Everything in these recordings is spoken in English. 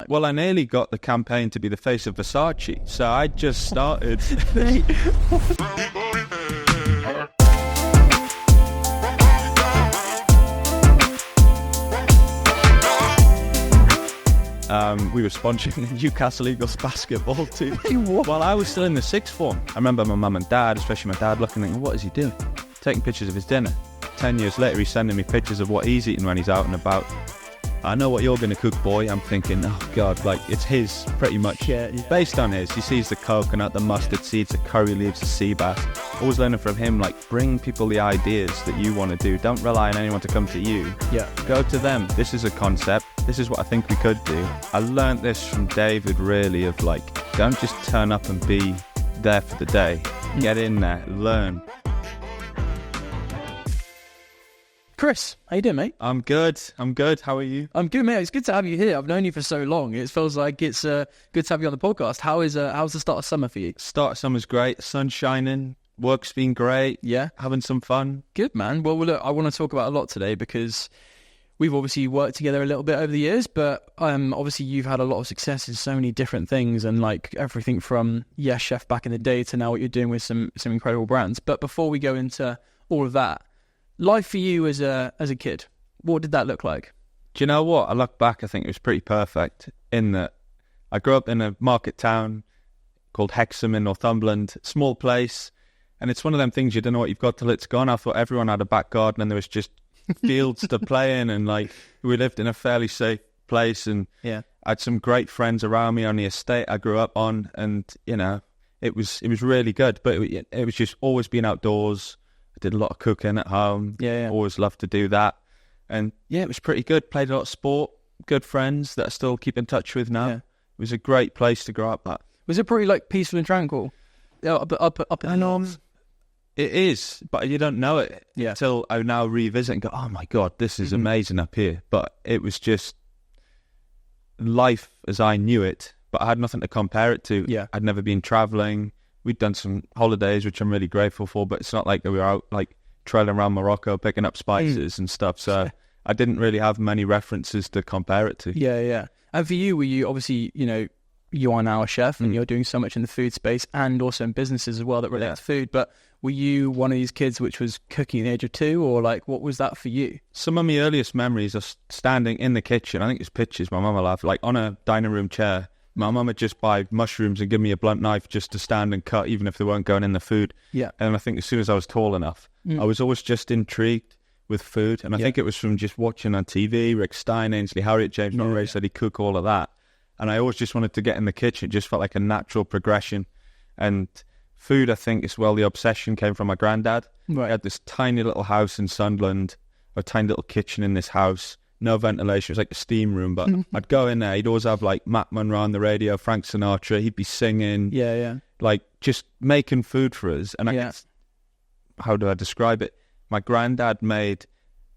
Well, I nearly got the campaign to be the face of Versace, so I just started. We were sponsoring the Newcastle Eagles basketball team while I was still in the sixth form. I remember my mum and dad, especially my dad, looking and what is he doing? Taking pictures of his dinner. 10 years later, he's sending me pictures of what he's eating when he's out and about. I know what you're going to cook, boy. I'm thinking, oh God, like it's his pretty much. Yeah. Based on his. He sees the coconut, the mustard seeds, the curry leaves, the sea bass. Always learning from him, like bring people the ideas that you want to do. Don't rely on anyone to come to you. Yeah. Go to them. This is a concept. This is what I think we could do. I learned this from David, really, of like, don't just turn up and be there for the day. Get in there, learn. Chris, how you doing, mate? I'm good. How are you? I'm good, mate. It's good to have you here. I've known you for so long. It feels like it's good to have you on the podcast. How's the start of summer for you? Start of summer's great. Sun's shining. Work's been great. Yeah. Having some fun. Good, man. Well, look, I want to talk about a lot today because we've obviously worked together a little bit over the years, but obviously you've had a lot of success in so many different things and like everything from Yes Chef back in the day to now what you're doing with some incredible brands. But before we go into all of that, life for you as a kid, what did that look like? Do you know what? I look back, I think it was pretty perfect in that I grew up in a market town called Hexham in Northumberland, small place, and it's one of them things you don't know what you've got till it's gone. I thought everyone had a back garden and there was just fields to play in, and like we lived in a fairly safe place, and I had some great friends around me on the estate I grew up on, and you know, it was really good, but it was just always being outdoors. Did a lot of cooking at home. Always loved to do that. And yeah, it was pretty good. Played a lot of sport. Good friends that I still keep in touch with now. It was a great place to grow up at. Was it pretty like peaceful and tranquil? Up in the north? It is, but you don't know it until I now revisit and go, oh my God, this is amazing up here. But it was just life as I knew it, but I had nothing to compare it to. I'd never been traveling. We'd done some holidays, which I'm really grateful for, but it's not like we were out like trailing around Morocco, picking up spices and stuff. So I didn't really have many references to compare it to. Yeah. And for you, were you obviously, you know, you are now a chef and you're doing so much in the food space and also in businesses as well that relate to food. But were you one of these kids which was cooking at the age of 2, or like what was that for you? Some of my earliest memories are standing in the kitchen. I think it's pictures my mum will have, like on a dining room chair. My mum would just buy mushrooms and give me a blunt knife just to stand and cut, even if they weren't going in the food. Yeah. And I think as soon as I was tall enough, I was always just intrigued with food. And I think it was from just watching on TV, Rick Stein, Ainsley Harriott, James Norrie said he'd cook, all of that. And I always just wanted to get in the kitchen. It just felt like a natural progression. And food, I think, as well, the obsession came from my granddad. Right. He had this tiny little house in Sunderland, a tiny little kitchen in this house. No ventilation, it was like a steam room, but I'd go in there, he'd always have like Matt Monro on the radio, Frank Sinatra, he'd be singing, like just making food for us. And I guess, how do I describe it? My granddad made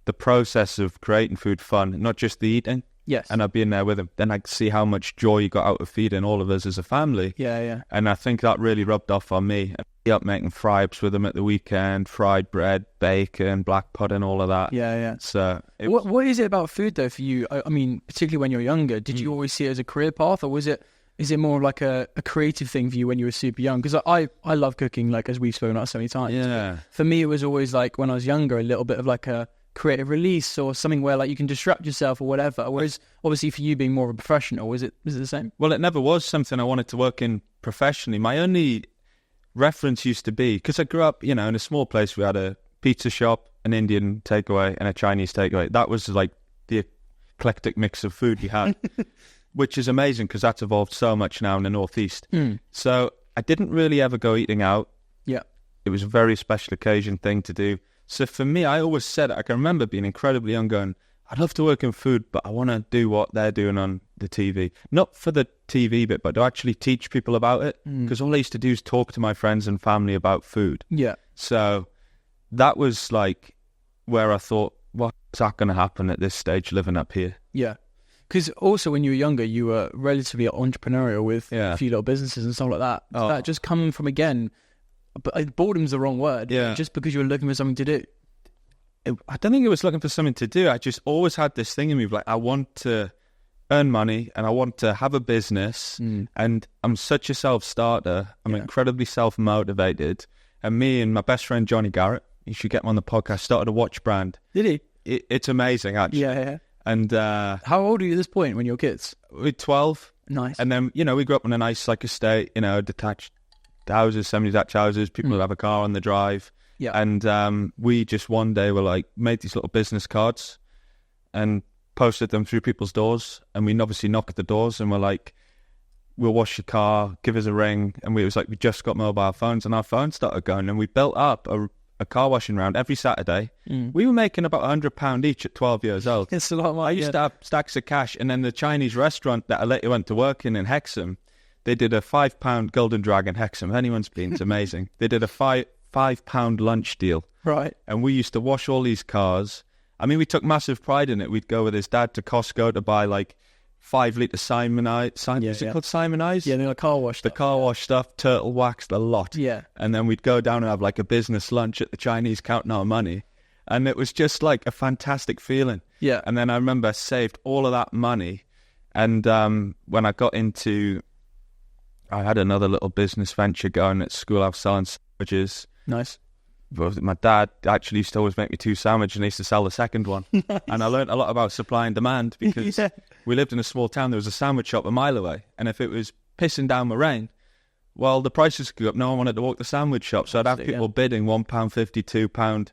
the process of creating food fun, not just the eating. Yes. And I'd be in there with him. Then I'd see how much joy he got out of feeding all of us as a family. And I think that really rubbed off on me. I'd be up making fry-ups with him at the weekend, fried bread, bacon, black pudding, all of that. So what is it about food though for you? I mean, particularly when you're younger, did you always see it as a career path, or is it more like a creative thing for you when you were super young? Because I love cooking, like as we've spoken about so many times. Yeah. For me, it was always like when I was younger, a little bit of like a creative release or something where like you can distract yourself or whatever, whereas obviously for you being more of a professional, was it the same? Well, it never was something I wanted to work in professionally. My only reference used to be, because I grew up, you know, in a small place. We had a pizza shop, an Indian takeaway and a Chinese takeaway. That was like the eclectic mix of food we had, which is amazing because that's evolved so much now in the Northeast. So I didn't really ever go eating out. It was a very special occasion thing to do. So for me, I always said, I can remember being incredibly young going, I'd love to work in food, but I want to do what they're doing on the TV. Not for the TV bit, but to actually teach people about it. Because all I used to do is talk to my friends and family about food. So that was like where I thought, what's that going to happen at this stage living up here? Because also when you were younger, you were relatively entrepreneurial with a few little businesses and stuff like that. That just coming from, again, but boredom's the wrong word. Just because you were looking for something to do. I don't think it was looking for something to do. I just always had this thing in me, like I want to earn money and I want to have a business. And I'm such a self-starter. I'm incredibly self-motivated. And me and my best friend, Johnny Garrett, you should get him on the podcast, started a watch brand. Did he? It's amazing, actually. Yeah. And how old are you at this point when you're kids? we're 12. Nice. And then, we grew up in a nice, estate, detached houses, semi-detached houses. People would have a car on the drive. Yeah. And we just one day were made these little business cards and posted them through people's doors. And we obviously knock at the doors and we're like, we'll wash your car, give us a ring. And we just got mobile phones and our phones started going. And we built up a car washing round every Saturday. We were making about £100 each at 12 years old. It's a lot more. I used to have stacks of cash. And then the Chinese restaurant that I later went to work in Hexham, they did a £5 Golden Dragon Hexham. If anyone's been, it's amazing. They did a £5 lunch deal. Right. And we used to wash all these cars. I mean, we took massive pride in it. We'd go with his dad to Costco to buy 5 litre Simonized. Is it called Simonized? Yeah, they're car wash stuff. The car wash stuff, turtle waxed a lot. Yeah. And then we'd go down and have a business lunch at the Chinese counting our money. And it was just a fantastic feeling. Yeah. And then I remember I saved all of that money. And when I got I had another little business venture going at school. I was selling sandwiches. Nice. But my dad actually used to always make me 2 sandwiches and he used to sell the second one. Nice. And I learned a lot about supply and demand because we lived in a small town. There was a sandwich shop a mile away. And if it was pissing down with rain, well, the prices could go up. No one wanted to walk the sandwich shop. So I'd have people bidding £1.50, £2.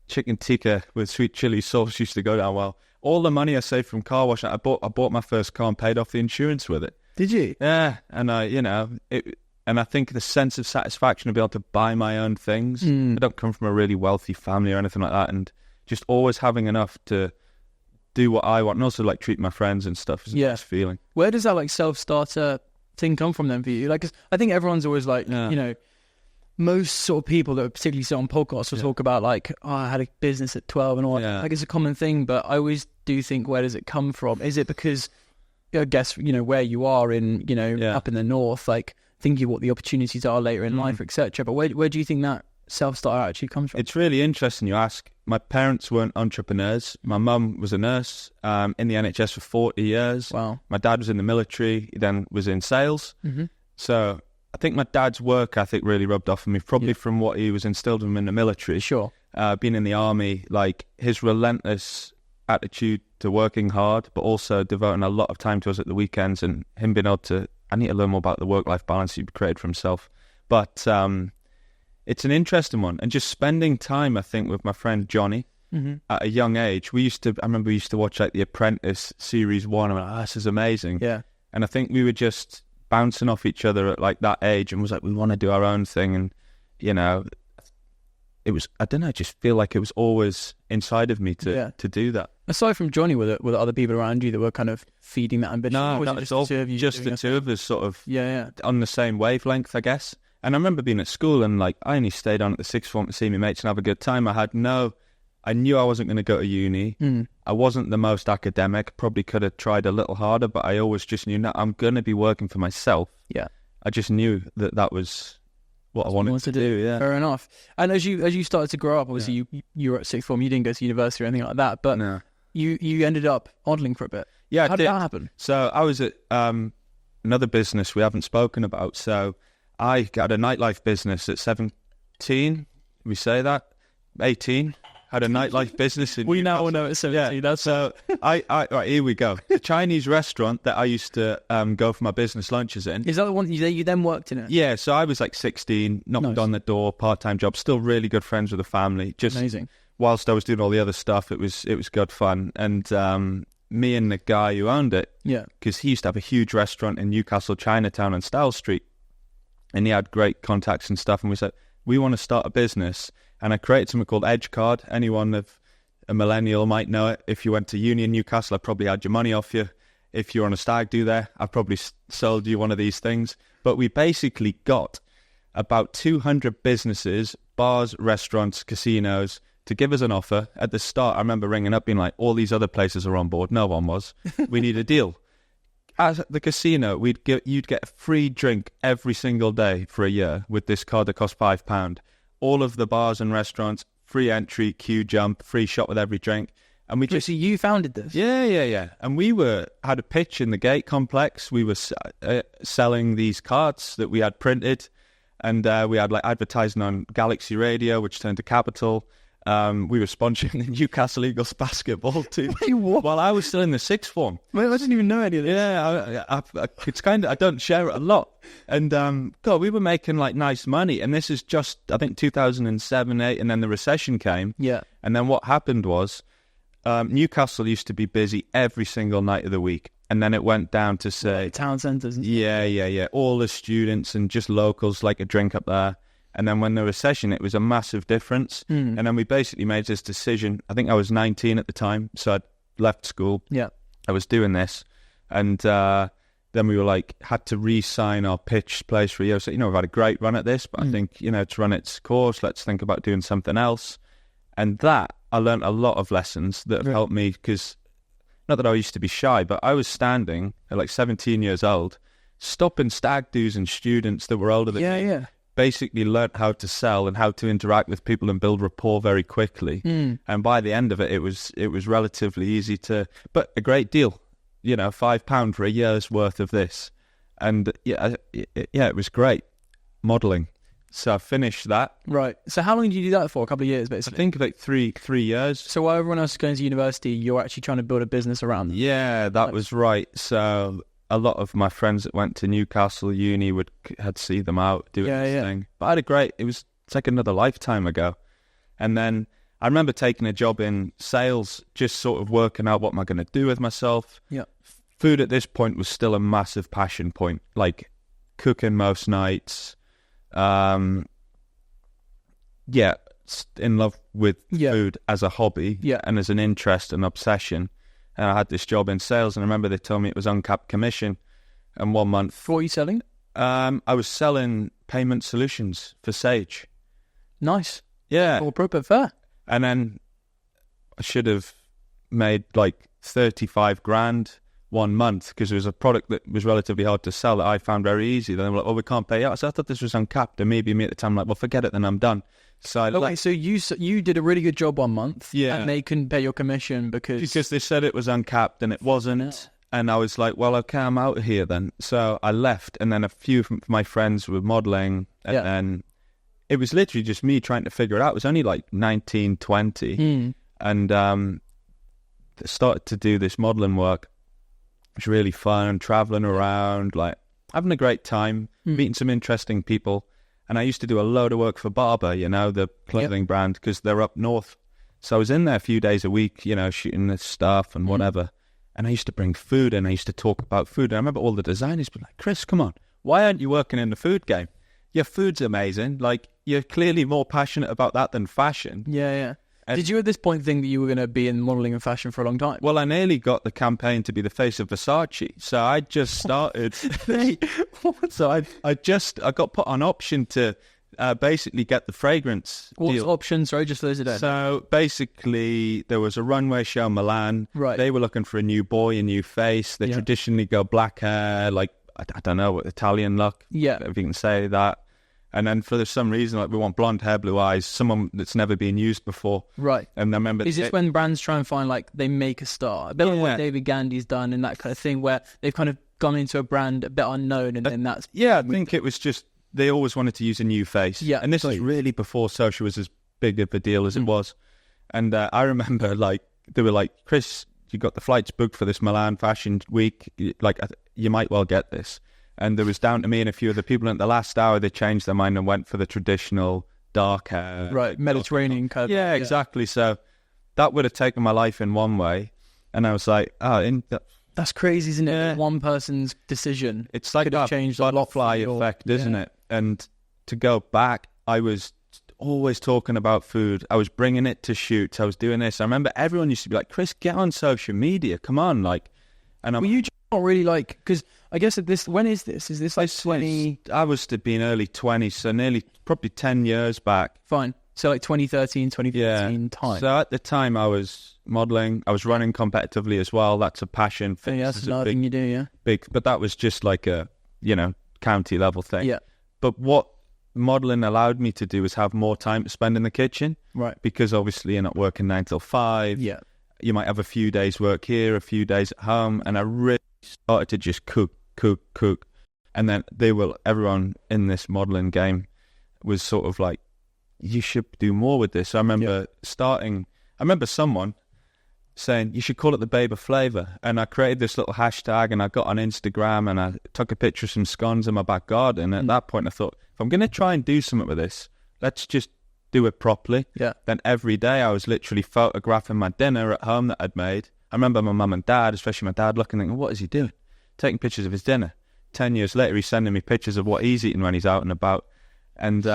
Chicken tikka with sweet chili sauce used to go down well. All the money I saved from car washing, I bought my first car and paid off the insurance with it. Did you? Yeah. And and I think the sense of satisfaction of being able to buy my own things. I don't come from a really wealthy family or anything like that, and just always having enough to do what I want, and also treat my friends and stuff is a nice feeling. Where does that self-starter thing come from then for you? 'Cause I think everyone's always most sort of people that particularly sit on podcasts will talk about I had a business at 12 and all that. It's a common thing, but I always do think, where does it come from? Is it because I guess where you are in up in the north, thinking what the opportunities are later in life, etc. But where do you think that self-starter actually comes from? It's really interesting you ask. My parents weren't entrepreneurs. My mum was a nurse in the NHS for 40 years. Wow. My dad was in the military, he then was in sales. So I think my dad's work ethic really rubbed off on me, probably from what he was instilled in him in the military. Sure. Being in the army, his relentless attitude to working hard, but also devoting a lot of time to us at the weekends, and him being able to, I need to learn more about the work-life balance he created for himself. But it's an interesting one. And just spending time, I think, with my friend Johnny at a young age. I remember we used to watch The Apprentice Series 1. I'm like, this is amazing. Yeah. And I think we were just bouncing off each other at that age and was we want to do our own thing. And, it was, I don't know, I just feel like it was always inside of me to do that. Aside from Johnny, were there other people around you that were kind of feeding that ambition? No, not at all. Just the two of us sort of on the same wavelength, I guess. And I remember being at school and I only stayed on at the sixth form to see my mates and have a good time. I knew I wasn't going to go to uni. I wasn't the most academic, probably could have tried a little harder, but I always just knew that I'm going to be working for myself. Yeah. I just knew that was what I wanted to do. Yeah. Fair enough. And as you started to grow up, obviously you were at sixth form, you didn't go to university or anything like that, but you ended up modelling for a bit. Yeah, how did that happen? So I was at another business we haven't spoken about. So I got a nightlife business at 17. We say that 18. Had a nightlife business in we now all know it's 17. Yeah. That's so right, here we go. The Chinese restaurant that I used to go for my business lunches in. Is that the one you then worked in it? Yeah, so I was 16, knocked on the door, part-time job, still really good friends with the family. Just amazing. Whilst I was doing all the other stuff, it was good fun. And me and the guy who owned it, because he used to have a huge restaurant in Newcastle, Chinatown and Style Street, and he had great contacts and stuff, and we said, we want to start a business. And I created something called Edge Card. Anyone of a millennial might know it. If you went to uni in Newcastle, I probably had your money off you. If you're on a stag do there, I probably sold you one of these things. But we basically got about 200 businesses, bars, restaurants, casinos, to give us an offer. At the start, I remember ringing up being like, all these other places are on board. No one was. We need a deal. At the casino, you'd get a free drink every single day for a year with this card that cost £5. All of the bars and restaurants, free entry, queue jump, free shot with every drink. And we just... So you founded this? Yeah. And we had a pitch in the Gate complex. We were selling these cards that we had printed, and we had like advertising on Galaxy Radio, which turned to Capital. We were sponsoring the Newcastle Eagles basketball team. Wait, what? While I was still in the sixth form. Wait, I didn't even know any of this. Yeah, it's kind of, I don't share it a lot. And God, we were making like nice money. And this is just, I think 2007, 8, and then the recession came. Yeah. And then what happened was Newcastle used to be busy every single night of the week. And then it went down to say... Like town centres and stuff. Yeah. All the students and just locals like a drink up there. And then when the recession, it was a massive difference. And then we basically made this decision. I think I was 19 at the time, so I'd left school. Yeah. I was doing this. And then we were like, had to re-sign our pitch place for a year. So, we've had a great run at this, but I think, to run its course, let's think about doing something else. And that, I learned a lot of lessons that have helped me, because not that I used to be shy, but I was standing at like 17 years old, stopping stag do's and students that were older than me. Yeah. Basically learnt how to sell and how to interact with people and build rapport very quickly. And by the end of it, it was relatively easy but a great deal, £5 for a year's worth of this. And it was great modelling. So I finished that. Right. So how long did you do that for? A couple of years, basically? I think like three years. So while everyone else is going to university, you're actually trying to build a business around them? Yeah, that was right. So a lot of my friends that went to Newcastle Uni had see them out doing this thing. But I had it's like another lifetime ago. And then I remember taking a job in sales, just sort of working out what am I going to do with myself. Yeah. Food at this point was still a massive passion point, like cooking most nights. In love with food as a hobby and as an interest and obsession. And I had this job in sales, and I remember they told me it was uncapped commission. And 1 month... What were you selling? I was selling payment solutions for Sage. Nice. Yeah. All appropriate, fair. And then I should have made like 35 grand 1 month, because it was a product that was relatively hard to sell that I found very easy. Then they were like, we can't pay out. So I thought this was uncapped. And maybe me at the time, like, well, forget it, then I'm done. So so you did a really good job 1 month, and they couldn't pay your commission because they said it was uncapped and it wasn't. Yeah. And I was like, well, okay, I'm out of here then. So I left, and then a few of my friends were modelling, and then it was literally just me trying to figure it out. It was only like 19, 20, and started to do this modelling work. It was really fun, travelling around, like having a great time, meeting some interesting people. And I used to do a load of work for Barber, the clothing brand, because they're up north. So I was in there a few days a week, shooting this stuff and whatever. And I used to bring food, and I used to talk about food. And I remember all the designers being like, Chris, come on, why aren't you working in the food game? Your food's amazing. Like, you're clearly more passionate about that than fashion. Yeah. Did you at this point think that you were going to be in modelling and fashion for a long time? Well, I nearly got the campaign to be the face of Versace. So I just started. So I got put on option to basically get the fragrance What's deal. option? Sorry, just those it. So basically, there was a runway show in Milan. Right. They were looking for a new boy, a new face. They traditionally go black hair, like, I don't know, Italian look. Yeah. If you can say that. And then for some reason, like, we want blonde hair, blue eyes, someone that's never been used before. Right. And I remember... Is this when brands try and find, like, they make a star? A bit like what David Gandy's done and that kind of thing, where they've kind of gone into a brand a bit unknown, and then that's... Yeah, I think it was just, they always wanted to use a new face. Yeah. And this was really before social was as big of a deal as it was. And I remember, like, they were like, Chris, you got the flights booked for this Milan Fashion Week. Like, you might well get this. And there was down to me and a few other people. And at the last hour, they changed their mind and went for the traditional dark hair. Right, Mediterranean kind of. Yeah, exactly. So that would have taken my life in one way. And I was like, that's crazy, isn't it? Yeah. One person's decision. It's like that butterfly effect, isn't it? And to go back, I was always talking about food. I was bringing it to shoots. I was doing this. I remember everyone used to be like, Chris, get on social media. Come on. Like, and I'm... Were you not really like, because I guess at this, when is this? Is this like 20? I was to be in early 20s, so nearly probably 10 years back. Fine. So like 2013, 2014 time. So at the time I was modelling, I was running competitively as well. That's a passion. That's another thing you do, But that was just like a, county level thing. Yeah. But what modelling allowed me to do is have more time to spend in the kitchen. Right. Because obviously you're not working 9 till 5. Yeah. you might have a few days work here, a few days at home, and I really started to just cook. And then everyone in this modelling game was sort of like, you should do more with this. I remember someone saying, you should call it the Babe of Flavour. And I created this little hashtag, and I got on Instagram, and I took a picture of some scones in my back garden. And at that point I thought, if I'm going to try and do something with this, let's just do it properly. Yeah. Then every day I was literally photographing my dinner at home that I'd made. I remember my mum and dad, especially my dad, looking and thinking, what is he doing? Taking pictures of his dinner. 10 years later, he's sending me pictures of what he's eating when he's out and about. And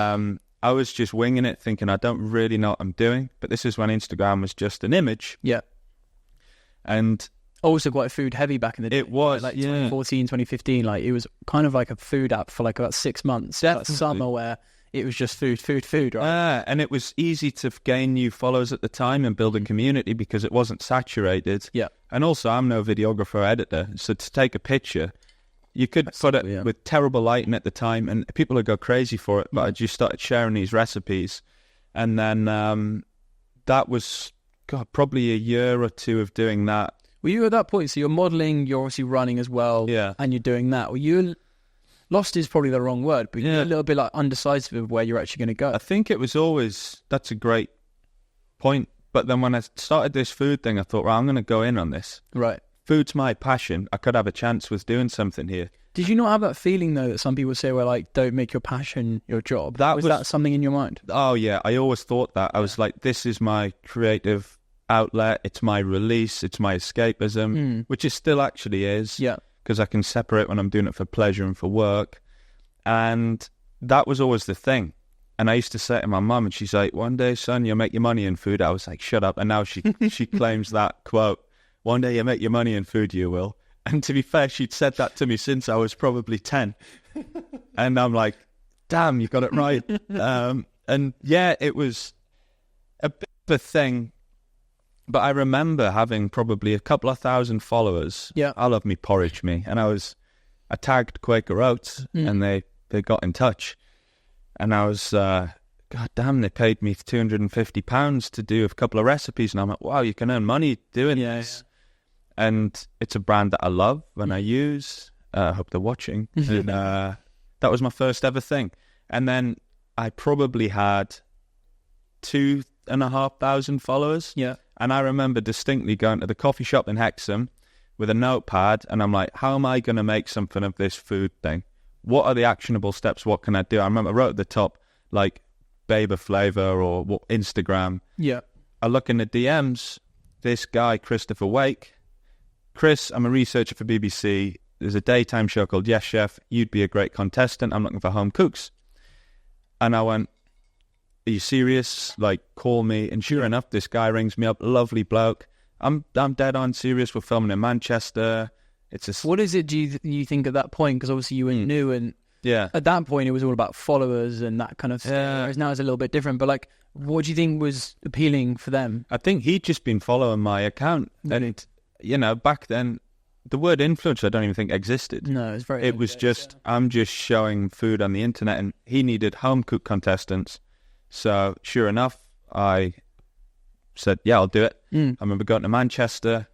I was just winging it, thinking, I don't really know what I'm doing. But this is when Instagram was just an image. Yeah. And also quite food heavy back in the day. It was, like 2014, 2015. Like, it was kind of like a food app for like about 6 months. That summer where it was just food, right? And it was easy to gain new followers at the time and build a community because it wasn't saturated. Yeah. And also, I'm no videographer or editor, so to take a picture, you could put it with terrible lighting at the time, and people would go crazy for it. But I just started sharing these recipes, and then that was probably a year or two of doing that. Were you at that point? So you're modelling, you're obviously running as well, and you're doing that. Were you lost? Is probably the wrong word, but you're a little bit like undecisive of where you're actually going to go. I think it was always, that's a great point. But then when I started this food thing, I thought, well, I'm going to go in on this. Right. Food's my passion. I could have a chance with doing something here. Did you not have that feeling, though, that some people say, well, like, don't make your passion your job? Was that something in your mind? Oh, yeah. I always thought that. I was like, this is my creative outlet. It's my release. It's my escapism, which it still actually is. Yeah. Because I can separate when I'm doing it for pleasure and for work. And that was always the thing. And I used to say to my mum, and she's like, one day, son, you'll make your money in food. I was like, shut up. And now she claims that quote, one day you make your money in food, you will. And to be fair, she'd said that to me since I was probably 10. And I'm like, damn, you got it right. And yeah, it was a bit of a thing. But I remember having probably a couple of thousand followers. Yeah. I love me porridge me. And I tagged Quaker Oats, and they got in touch. And I was, God damn, they paid me £250 to do a couple of recipes. And I'm like, wow, you can earn money doing this. Yeah. And it's a brand that I love and I use. I hope they're watching. And that was my first ever thing. And then I probably had 2,500 followers. Yeah. And I remember distinctly going to the coffee shop in Hexham with a notepad. And I'm like, how am I going to make something of this food thing? What are the actionable steps? What can I do? I remember I wrote at the top, like, Babe of Flavour or Instagram. Yeah. I look in the DMs, this guy, Christopher Wake. Chris, I'm a researcher for BBC. There's a daytime show called Yes Chef. You'd be a great contestant. I'm looking for home cooks. And I went, are you serious? Like, call me. And sure enough, this guy rings me up, lovely bloke. I'm dead on serious. We're filming in Manchester. What is it do you think at that point? Because obviously you were new, and at that point it was all about followers and that kind of thing. Whereas now it's a little bit different. But like, what do you think was appealing for them? I think he'd just been following my account, and back then the word influencer I don't even think existed. No, it's very. It was just I'm just showing food on the internet, and he needed home cook contestants. So sure enough, I said, yeah, I'll do it. I remember going to Manchester,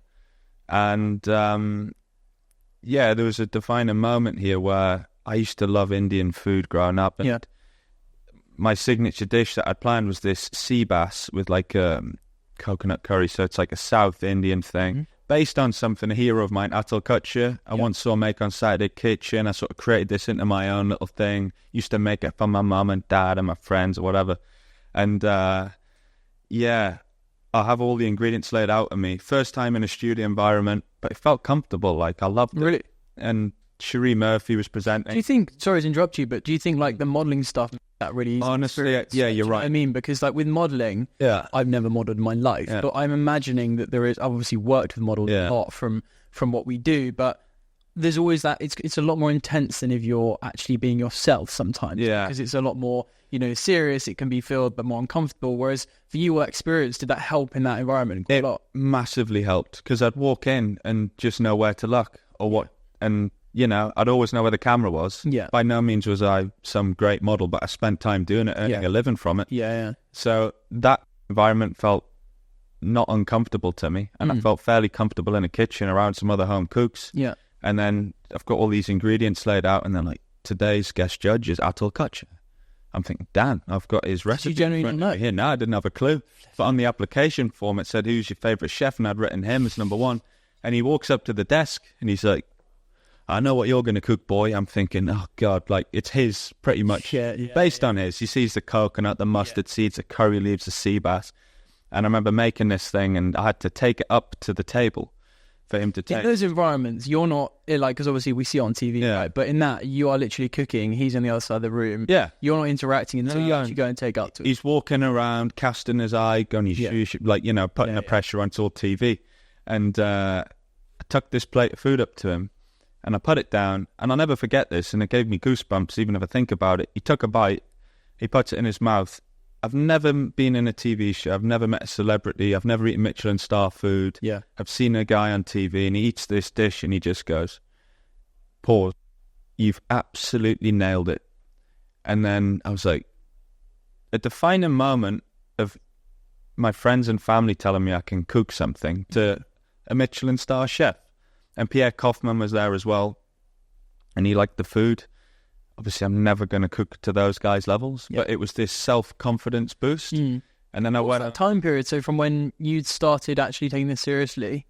and there was a defining moment here where I used to love Indian food growing up. And my signature dish that I'd planned was this sea bass with like coconut curry. So it's like a South Indian thing based on something a hero of mine, Atul Kutcher, I once saw make on Saturday Kitchen. I sort of created this into my own little thing. Used to make it for my mum and dad and my friends or whatever. And I'll have all the ingredients laid out of me. First time in a studio environment, but it felt comfortable. Like, I loved it. Really? And Cherie Murphy was presenting. Do you think, sorry to interrupt you, but do you think like the modelling stuff that really easy? Honestly, yeah, you're right. I mean, because like with modelling, I've never modelled in my life, but I'm imagining that I've obviously worked with models apart from what we do, but there's always that, it's a lot more intense than if you're actually being yourself sometimes. Yeah. Because it's a lot more, serious, it can be filled, but more uncomfortable. Whereas for you, what experience did that help in that environment? It massively helped, because I'd walk in and just know where to look or what, and I'd always know where the camera was. Yeah. By no means was I some great model, but I spent time doing it, earning a living from it. Yeah. So that environment felt not uncomfortable to me. And I felt fairly comfortable in a kitchen around some other home cooks. Yeah. And then I've got all these ingredients laid out, and then like, today's guest judge is Untitled Chapter. I'm thinking, Dan, I've got his recipe. Did you genuinely know? Here, no, I didn't have a clue. But on the application form, it said, who's your favourite chef? And I'd written him as number one. And he walks up to the desk and he's like, I know what you're going to cook, boy. I'm thinking, oh, God, like it's his pretty much based on his. He sees the coconut, the mustard seeds, the curry leaves, the sea bass. And I remember making this thing and I had to take it up to the table for him to take. In those environments, you're not, like, because obviously we see it on TV, right? But in that, you are literally cooking. He's on the other side of the room. Yeah. You're not interacting until you actually go and take up to it. He's walking around, casting his eye, going his shoes, like, you know, putting the pressure on. It's all TV. And I tucked this plate of food up to him and I put it down. And I'll never forget this. And it gave me goosebumps, even if I think about it. He took a bite. He puts it in his mouth. I've never been in a TV show. I've never met a celebrity. I've never eaten Michelin star food. Yeah. I've seen a guy on TV and he eats this dish and he just goes, pause. You've absolutely nailed it. And then I was like, a defining moment of my friends and family telling me I can cook something to a Michelin star chef. And Pierre Kaufman was there as well. And he liked the food. Obviously, I'm never going to cook to those guys' levels, but it was this self-confidence boost. And then I went... that time period? So from when you'd started actually taking this seriously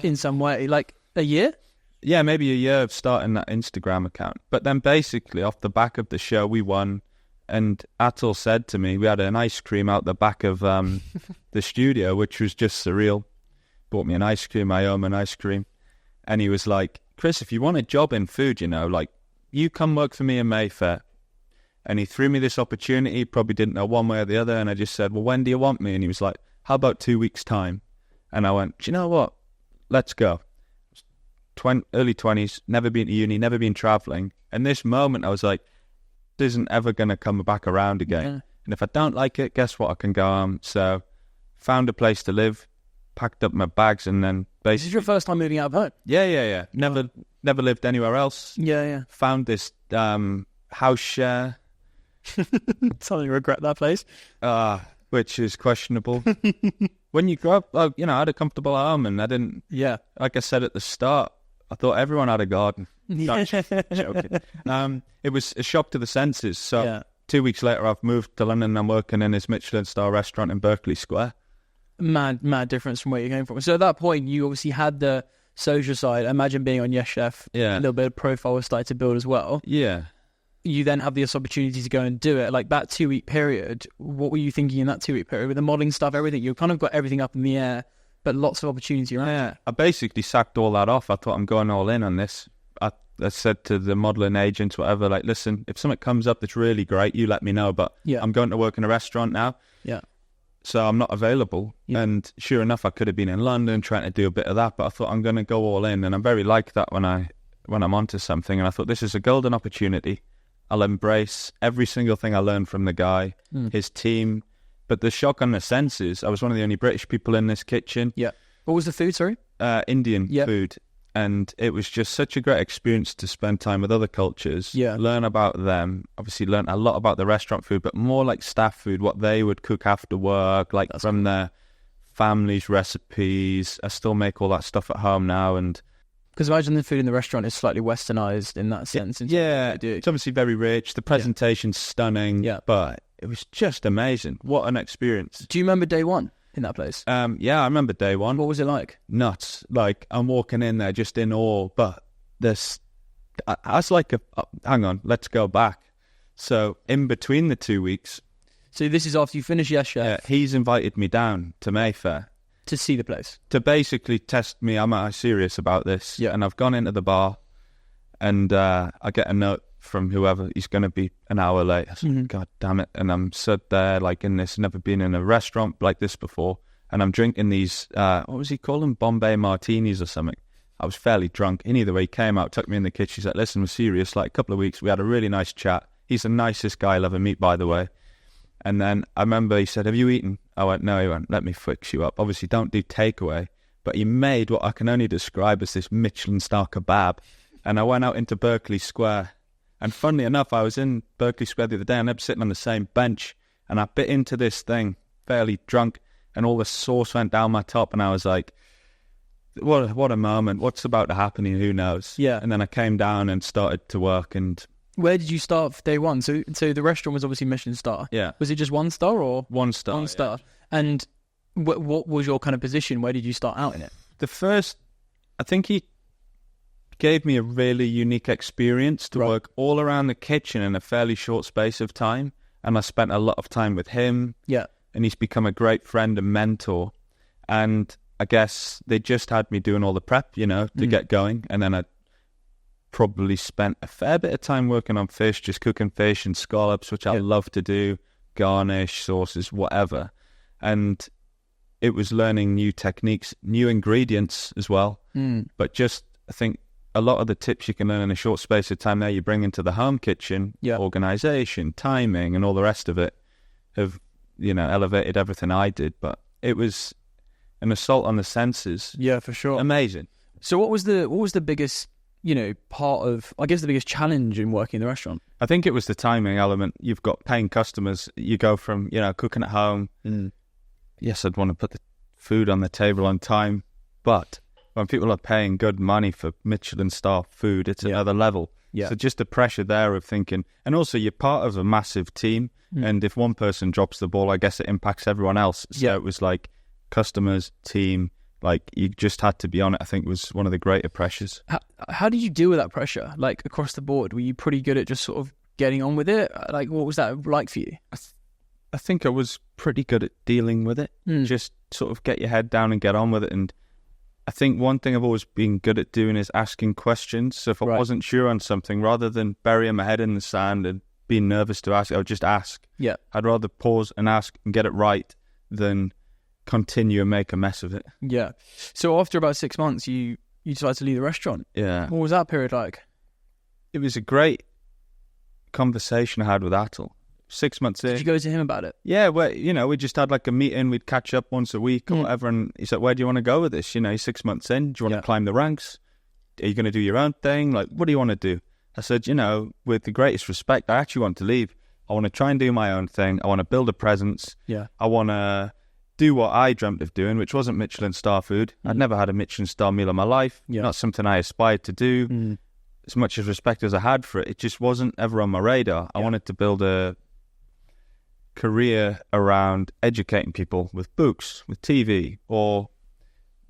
in some way, like a year? Yeah, maybe a year of starting that Instagram account. But then basically, off the back of the show, we won. And Atul said to me, we had an ice cream out the back of the studio, which was just surreal. Bought me an ice cream, I owe him an ice cream. And he was like, Chris, if you want a job in food, you know, like, you come work for me in Mayfair. And he threw me this opportunity, probably didn't know one way or the other. And I just said, well, when do you want me? And he was like, how about 2 weeks' time? And I went, do you know what? Let's go. Early 20s, never been to uni, never been traveling. And this moment, I was like, this isn't ever going to come back around again. Yeah. And if I don't like it, guess what? I can go home. So found a place to live, packed up my bags, and then basically... This is your first time moving out of home? Yeah. Never lived anywhere else. Yeah. Found this house share. Totally regret that place. Which is questionable. When you grow up, I had a comfortable home and I didn't... Yeah. Like I said at the start, I thought everyone had a garden. Joking. It was a shock to the senses. So 2 weeks later, I've moved to London and I'm working in this Michelin star restaurant in Berkeley Square. Mad difference from where you came from. So at that point, you obviously had the social side. Imagine being on Yes Chef. Yeah. A little bit of profile was starting to build as well. Yeah. You then have this opportunity to go and do it. Like that 2 week period, what were you thinking in that 2 week period with the modelling stuff, everything? You kind of got everything up in the air, but lots of opportunity around. Yeah. I basically sacked all that off. I thought I'm going all in on this. I said to the modelling agents, whatever, like, listen, if something comes up that's really great, you let me know. But I'm going to work in a restaurant now. Yeah. So I'm not available. Yeah. And sure enough, I could have been in London trying to do a bit of that, but I thought I'm going to go all in. And I'm very like that when I'm onto something. And I thought this is a golden opportunity. I'll embrace every single thing I learned from the guy, his team. But the shock on the senses, I was one of the only British people in this kitchen. Yeah. What was the food, sorry? Indian food. And it was just such a great experience to spend time with other cultures, learn about them. Obviously learn a lot about the restaurant food, but more like staff food, what they would cook after work, like that's from their family's recipes. I still make all that stuff at home now. And because imagine the food in the restaurant is slightly westernized in that sense. It's obviously very rich. The presentation's stunning, but it was just amazing. What an experience. Do you remember day one in that place? Yeah, I remember day one. What was it like? Nuts. Like, I'm walking in there just in awe, but I was like, hang on, let's go back. So in between the 2 weeks... So this is after you finish Yes Chef? He's invited me down to Mayfair. To see the place? To basically test me, am I serious about this? Yeah. And I've gone into the bar and I get a note from whoever, he's going to be an hour late. I said, God damn it. And I'm stood there like in this, never been in a restaurant like this before. And I'm drinking these, what was he calling? Bombay martinis or something. I was fairly drunk. And either way, he came out, took me in the kitchen. He's like, listen, we're serious. Like a couple of weeks, we had a really nice chat. He's the nicest guy I'll ever meet, by the way. And then I remember he said, have you eaten? I went, no. He went, let me fix you up. Obviously, don't do takeaway. But he made what I can only describe as this Michelin star kebab. And I went out into Berkeley Square. And funnily enough, I was in Berkeley Square the other day and I was sitting on the same bench and I bit into this thing, fairly drunk, and all the sauce went down my top, and I was like, what a moment. What's about to happen here? Who knows? Yeah. And then I came down and started to work. And where did you start for day one? So the restaurant was obviously Michelin star. Yeah. Was it just 1 star or? 1 star. 1 star. Yeah. And what was your kind of position? Where did you start out in it? I think he gave me a really unique experience to work all around the kitchen in a fairly short space of time. And I spent a lot of time with him. Yeah. And he's become a great friend and mentor. And I guess they just had me doing all the prep, to get going. And then I probably spent a fair bit of time working on fish, just cooking fish and scallops, which I love to do, garnish, sauces, whatever. And it was learning new techniques, new ingredients as well. But just, I think, a lot of the tips you can learn in a short space of time there, you bring into the home kitchen, organization, timing, and all the rest of it have, elevated everything I did. But it was an assault on the senses. Yeah, for sure. Amazing. So what was the biggest, part of, I guess, the biggest challenge in working in the restaurant? I think it was the timing element. You've got paying customers. You go from, cooking at home. Yes, I'd want to put the food on the table on time. But when people are paying good money for Michelin star food, it's another level. Yeah. So just the pressure there of thinking, and also you're part of a massive team. And if one person drops the ball, I guess it impacts everyone else. So it was like customers, team, like you just had to be on it. I think was one of the greater pressures. How did you deal with that pressure, like across the board? Were you pretty good at just sort of getting on with it? Like, what was that like for you? I think I was pretty good at dealing with it. Just sort of get your head down and get on with it. And I think one thing I've always been good at doing is asking questions. So if I wasn't sure on something, rather than burying my head in the sand and being nervous to ask, I would just ask. Yeah. I'd rather pause and ask and get it right than continue and make a mess of it. Yeah. So after about 6 months, you decided to leave the restaurant. Yeah. What was that period like? It was a great conversation I had with Atul. 6 months in. Did you go to him about it? Yeah, well, we just had like a meeting. We'd catch up once a week or whatever. And he said, where do you want to go with this? He's 6 months in. Do you want to climb the ranks? Are you going to do your own thing? Like, what do you want to do? I said, with the greatest respect, I actually want to leave. I want to try and do my own thing. I want to build a presence. Yeah. I want to do what I dreamt of doing, which wasn't Michelin star food. I'd never had a Michelin star meal in my life. Yeah. Not something I aspired to do. As much as respect as I had for it, it just wasn't ever on my radar. I wanted to build a career around educating people with books, with TV, or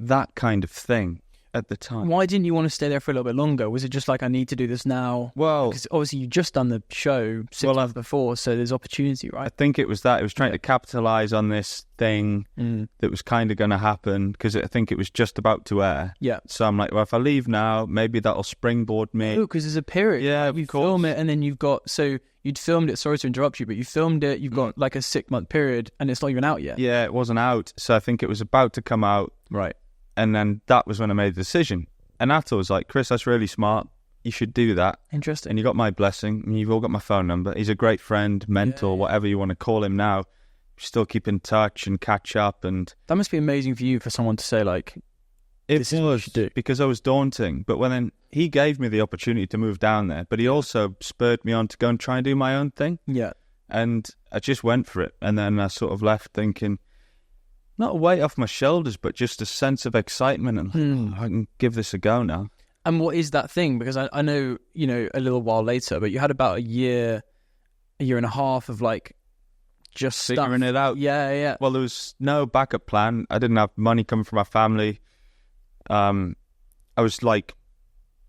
that kind of thing at the time. Why didn't you want to stay there for a little bit longer? Was it just like, I need to do this now? Well, because obviously you just done the show 6 months before, so there's opportunity, right? I think it was that. It was trying to capitalize on this thing that was kind of going to happen, because I think it was just about to air. Yeah. So I'm like, well, if I leave now, maybe that'll springboard me. Oh, because there's a period. Yeah, you film it, and then you've got, so you'd filmed it, sorry to interrupt you, but you filmed it, you've got like a 6 month period, and it's not even out yet. Yeah, it wasn't out. So I think it was about to come out. Right. And then that was when I made the decision. And Atul was like, Chris, that's really smart. You should do that. Interesting. And you got my blessing, and you've all got my phone number. He's a great friend, mentor, whatever you want to call him now. Still keep in touch and catch up. And that must be amazing for you, for someone to say, like, this is what you should do. Because I was daunting. But then he gave me the opportunity to move down there, but he also spurred me on to go and try and do my own thing. Yeah. And I just went for it. And then I sort of left thinking, not a weight off my shoulders, but just a sense of excitement, and I can give this a go now. And what is that thing? Because I know, a little while later, but you had about a year and a half of like just figuring it out. Yeah. Well, there was no backup plan. I didn't have money coming from my family. I was like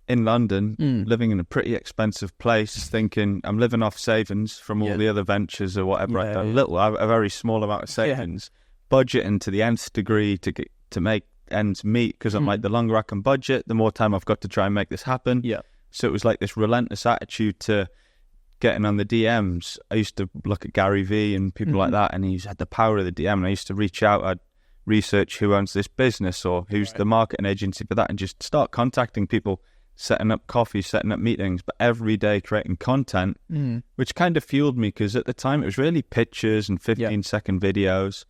in London, living in a pretty expensive place, thinking I'm living off savings from all the other ventures or whatever I've done. A very small amount of savings. Budgeting to the nth degree to make ends meet, because I'm like, the longer I can budget, the more time I've got to try and make this happen. Yeah. So it was like this relentless attitude to getting on the DMs. I used to look at Gary Vee and people like that, and he had the power of the DM, and I used to reach out, I'd research who owns this business or who's the marketing agency for that, and just start contacting people, setting up coffee, setting up meetings, but every day creating content, which kind of fueled me, because at the time it was really pictures and 15-second videos.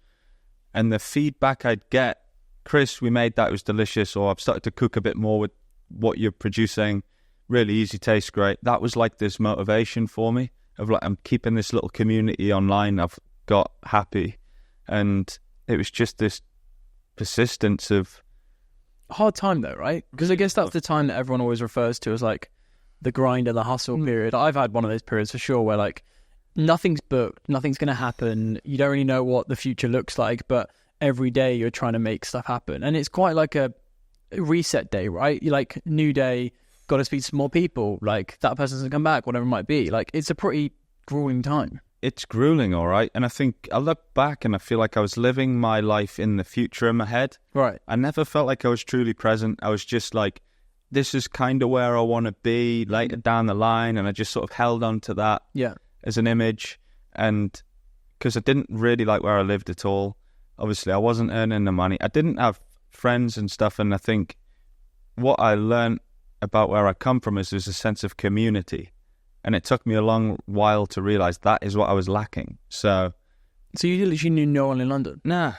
And the feedback I'd get, Chris, we made that, it was delicious, or I've started to cook a bit more with what you're producing, really easy, tastes great. That was like this motivation for me of like, I'm keeping this little community online I've got happy. And it was just this persistence of... Hard time though, right? Because I guess that's the time that everyone always refers to as like the grind and the hustle period. I've had one of those periods for sure where like nothing's booked, nothing's going to happen. You don't really know what the future looks like, but every day you're trying to make stuff happen. And it's quite like a reset day, right? You're like, new day, got to speak to more people. Like that person's going to come back, whatever it might be. Like it's a pretty grueling time. It's grueling, all right. And I think I look back and I feel like I was living my life in the future in my head. Right. I never felt like I was truly present. I was just like, this is kind of where I want to be later down the line. And I just sort of held on to that as an image. And because I didn't really like where I lived at all. Obviously, I wasn't earning the money. I didn't have friends and stuff. And I think what I learned about where I come from is there's a sense of community. And it took me a long while to realise that is what I was lacking. So you literally knew no one in London? Nah.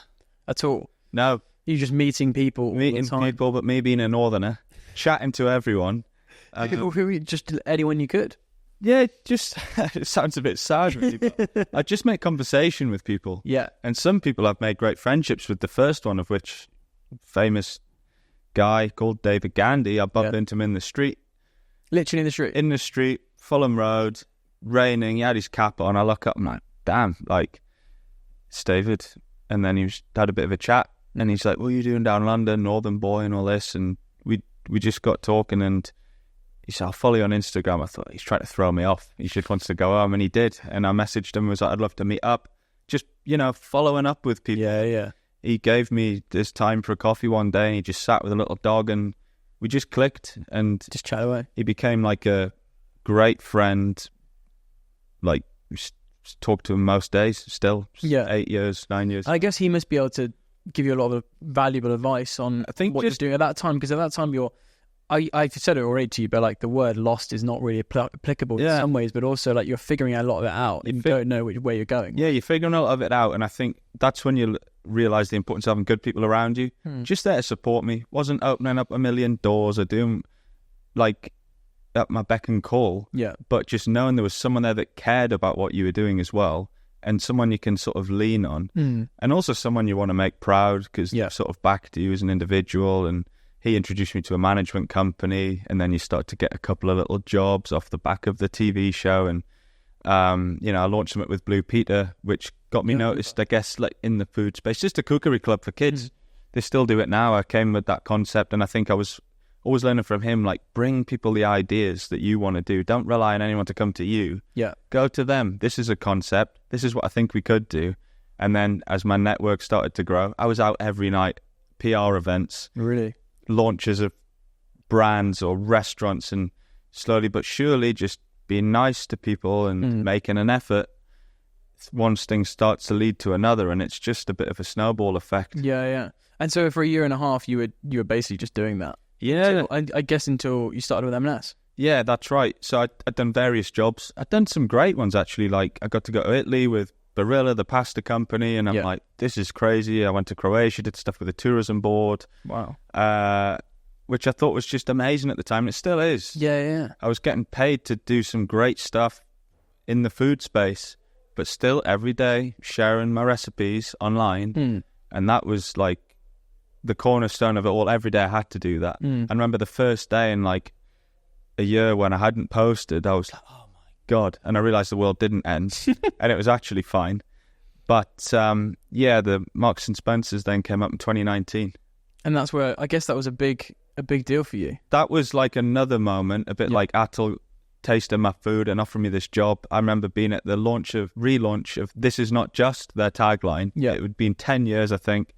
At all? No. You're just meeting people all the time? People, but me being a northerner, chatting to everyone. Just anyone you could? Yeah, just it sounds a bit sad, really. But I just make conversation with people. Yeah. And some people I've made great friendships with, the first one of which, famous guy called David Gandy, I bumped into him in the street. Literally in the street? In the street. Fulham Road, raining, he had his cap on. I look up, I'm like, damn, like, it's David. And then he had a bit of a chat, and he's like, what are you doing down London, Northern boy and all this? And we just got talking, and he said, I'll follow you on Instagram. I thought, he's trying to throw me off. He just wants to go home, and he did. And I messaged him, was like, I'd love to meet up. Just, following up with people. Yeah. He gave me this time for a coffee one day, and he just sat with a little dog, and we just clicked, and just chat away. He became like a great friend. Like, talk to him most days still. 8 years, 9 years. I guess he must be able to give you a lot of valuable advice on what you're doing at that time, because at that time I've said it already to you, but like the word lost is not really applicable in some ways, but also like you're figuring a lot of it out and you don't know where you're going. Yeah, you're figuring a lot of it out, and I think that's when you realise the importance of having good people around you. Just there to support me. Wasn't opening up a million doors or doing like at my beck and call, but just knowing there was someone there that cared about what you were doing as well, and someone you can sort of lean on, and also someone you want to make proud because they sort of backed you as an individual. And he introduced me to a management company, and then you start to get a couple of little jobs off the back of the TV show. And I launched something with Blue Peter, which got me noticed, I guess, like in the food space, just a cookery club for kids. They still do it now. I came with that concept, and I think I was always learning from him, like, bring people the ideas that you want to do. Don't rely on anyone to come to you. Go to them. This is a concept. This is what I think we could do. And then as my network started to grow, I was out every night, PR events. Really? Launches of brands or restaurants, and slowly but surely just being nice to people and making an effort. One thing starts to lead to another, and it's just a bit of a snowball effect. Yeah. And so for a year and a half, you were basically just doing that. Yeah. So I guess until you started with M&S. Yeah, that's right. So I'd done various jobs. I'd done some great ones, actually. Like, I got to go to Italy with Barilla, the pasta company, and I'm like, this is crazy. I went to Croatia, did stuff with the tourism board. Wow. Which I thought was just amazing at the time, and it still is. Yeah. I was getting paid to do some great stuff in the food space, but still every day sharing my recipes online. And that was like the cornerstone of it all. Every day I had to do that. I remember the first day in like a year when I hadn't posted, I was like, oh my God. And I realized the world didn't end and it was actually fine. But the Marks and Spencers then came up in 2019. And that's where, I guess that was a big deal for you. That was like another moment, a bit like Atul tasting my food and offering me this job. I remember being at the relaunch of This Is Not Just, their tagline. It had been 10 years, I think.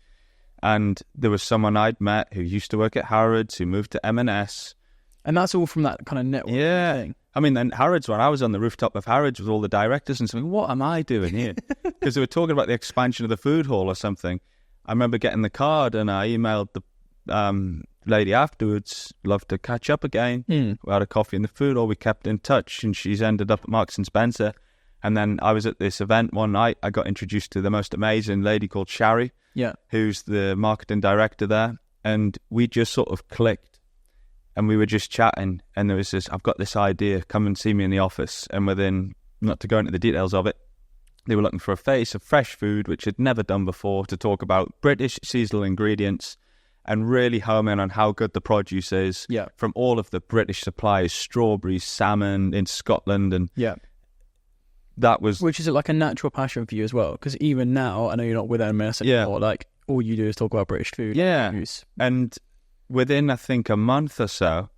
And there was someone I'd met who used to work at Harrods, who moved to M&S. And that's all from that kind of network thing. I mean, then Harrods, when I was on the rooftop of Harrods with all the directors and something, what am I doing here? Because they were talking about the expansion of the food hall or something. I remember getting the card and I emailed the lady afterwards, love to catch up again. We had a coffee in the food hall, we kept in touch, and she's ended up at Marks and Spencer. And then I was at this event one night, I got introduced to the most amazing lady called Shari, who's the marketing director there. And we just sort of clicked and we were just chatting, and there was this, I've got this idea, come and see me in the office. And within, not to go into the details of it, They were looking for a face of fresh food, which had never done before, to talk about British seasonal ingredients and really home in on how good the produce is from all of the British suppliers, strawberries, salmon in Scotland. And that was... Which is like a natural passion for you as well, because even now, I know you're not with M&S anymore, like all you do is talk about British food. Yeah, and within, I think, a month or so,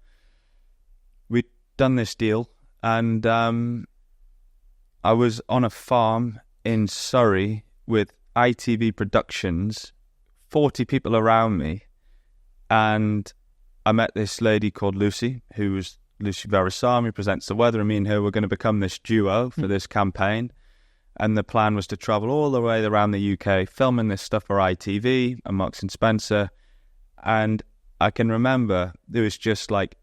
we'd done this deal, and I was on a farm in Surrey with ITV Productions, 40 people around me, and I met this lady called Lucy, who was Lucy Versace, who presents The Weather, and me and her were going to become this duo for this campaign. And the plan was to travel all the way around the UK, filming this stuff for ITV and Marks and Spencer. And I can remember there was just like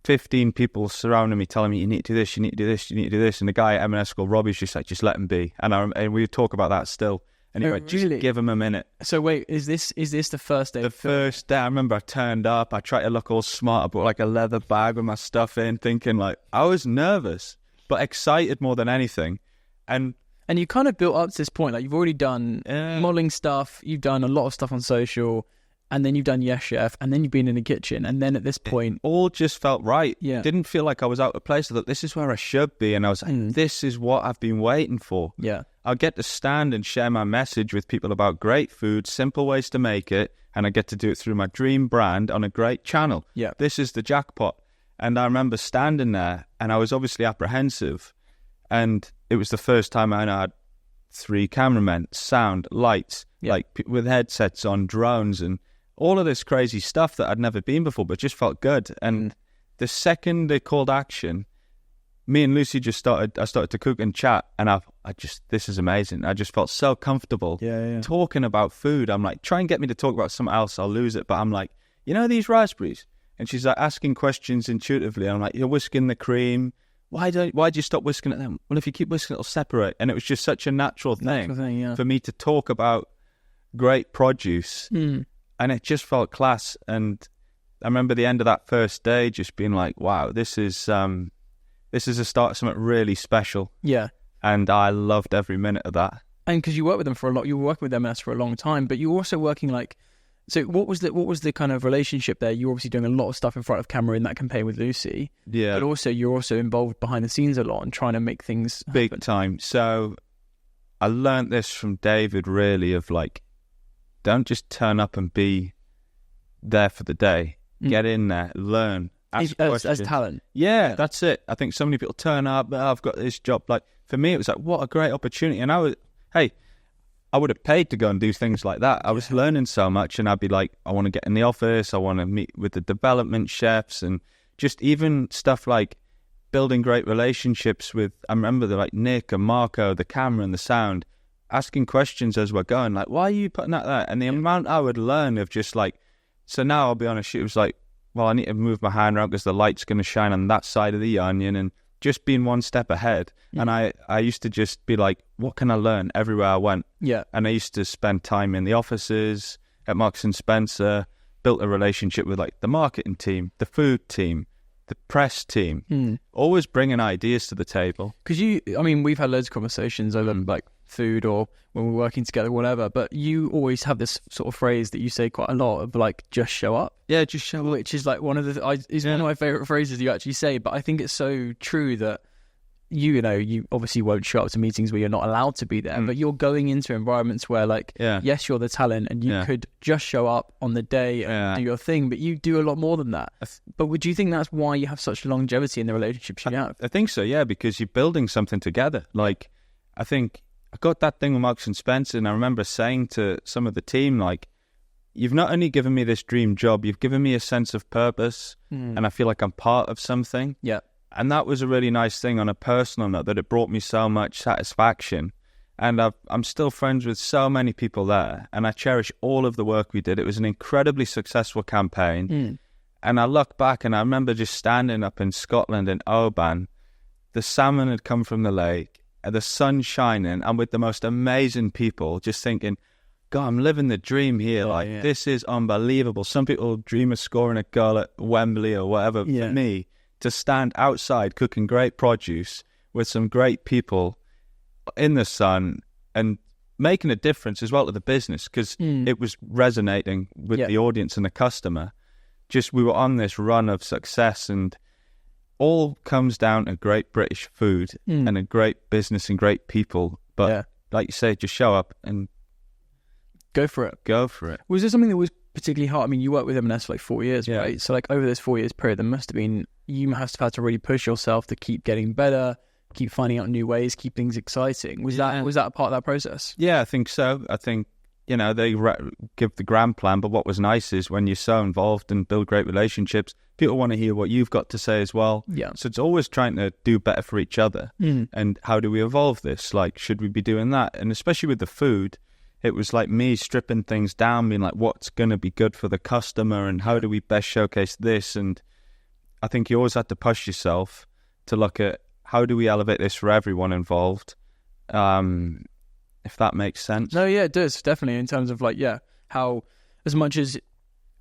15 people surrounding me telling me, you need to do this, you need to do this, you need to do this. And the guy at M&S called Robbie's just like, just let him be. And we talk about that still. And he went, just give him a minute. So wait, is this the first day? The first day, I remember I turned up, I tried to look all smart, I brought like a leather bag with my stuff in, thinking like, I was nervous, but excited more than anything. And you kind of built up to this point, like you've already done modelling stuff, you've done a lot of stuff on social, and then you've done Yes Chef, and then you've been in the kitchen, and then at this point... It all just felt right. Yeah. Didn't feel like I was out of place. I thought, this is where I should be, and I was like, this is what I've been waiting for. Yeah. I'll get to stand and share my message with people about great food, simple ways to make it, and I get to do it through my dream brand on a great channel. Yeah. This is the jackpot. And I remember standing there, and I was obviously apprehensive, and it was the first time I had 3 cameramen, sound, lights, like with headsets on, drones, and all of this crazy stuff that I'd never been before, but just felt good. And the second they called action, me and Lucy I started to cook and chat, and I just, this is amazing. I just felt so comfortable talking about food. I'm like, try and get me to talk about something else, I'll lose it. But I'm like, you know these raspberries? And she's like asking questions intuitively. I'm like, you're whisking the cream. Why'd you stop whisking it then? Well, if you keep whisking, it'll separate. And it was just such a natural thing for me to talk about great produce. And it just felt class. And I remember the end of that first day just being like, wow, this is a start of something really special. Yeah. And I loved every minute of that. And because you worked with them for a lot, you were working with M&S for a long time, but you were also working like, so what was the kind of relationship there? You were obviously doing a lot of stuff in front of camera in that campaign with Lucy. Yeah. But also you're also involved behind the scenes a lot and trying to make things happen. Big time. So I learned this from David really of like, don't just turn up and be there for the day. Get in there, learn, ask questions. As talent. Yeah, that's it. I think so many people turn up, I've got this job. Like for me, it was like, what a great opportunity. And I would have paid to go and do things like that. I was learning so much, and I'd be like, I want to get in the office. I want to meet with the development chefs, and just even stuff like building great relationships with, I remember like Nick and Marco, the camera and the sound, asking questions as we're going, like, why are you putting that there? And the amount I would learn of just like, so now I'll be honest, it was like, well, I need to move my hand around because the light's going to shine on that side of the onion, and just being one step ahead. And I used to just be like, what can I learn everywhere I went? Yeah. And I used to spend time in the offices at Marks and Spencer, built a relationship with like the marketing team, the food team, the press team, always bringing ideas to the table. Because we've had loads of conversations over like food or when we're working together, whatever, but you always have this sort of phrase that you say quite a lot of like, just show up. Yeah, just show up. Which is like one of my favourite phrases you actually say, but I think it's so true that you obviously won't show up to meetings where you're not allowed to be there, but you're going into environments where like, yes, you're the talent and you could just show up on the day and do your thing, but you do a lot more than that. But would you think that's why you have such longevity in the relationships you have? I think so, yeah, because you're building something together. Like, I think I got that thing with Marks and Spencer, and I remember saying to some of the team, like, you've not only given me this dream job, you've given me a sense of purpose, and I feel like I'm part of something. Yeah. And that was a really nice thing on a personal note, that it brought me so much satisfaction. And I'm still friends with so many people there, and I cherish all of the work we did. It was an incredibly successful campaign. And I look back, and I remember just standing up in Scotland in Oban. The salmon had come from the lake, and the sun shining, and with the most amazing people, just thinking, God, I'm living the dream here. This is unbelievable. Some people dream of scoring a goal at Wembley or whatever. For me, to stand outside cooking great produce with some great people in the sun and making a difference as well to the business, because it was resonating with the audience and the customer. Just we were on this run of success, and all comes down to great British food and a great business and great people. But like you say, just show up and go for it. Was there something that was particularly hard? I mean, you worked with M&S for like 4 years, right? So like over this 4 years period, you must have had to really push yourself to keep getting better, keep finding out new ways, keep things exciting. Was that a part of that process? Yeah, I think so. I think, they give the grand plan, but what was nice is when you're so involved and build great relationships, people want to hear what you've got to say as well. Yeah. So it's always trying to do better for each other. And how do we evolve this? Like, should we be doing that? And especially with the food, it was like me stripping things down, being like, what's going to be good for the customer and how do we best showcase this? And I think you always have to push yourself to look at how do we elevate this for everyone involved, if that makes sense. No, yeah, it does, definitely, in terms of like, how as much as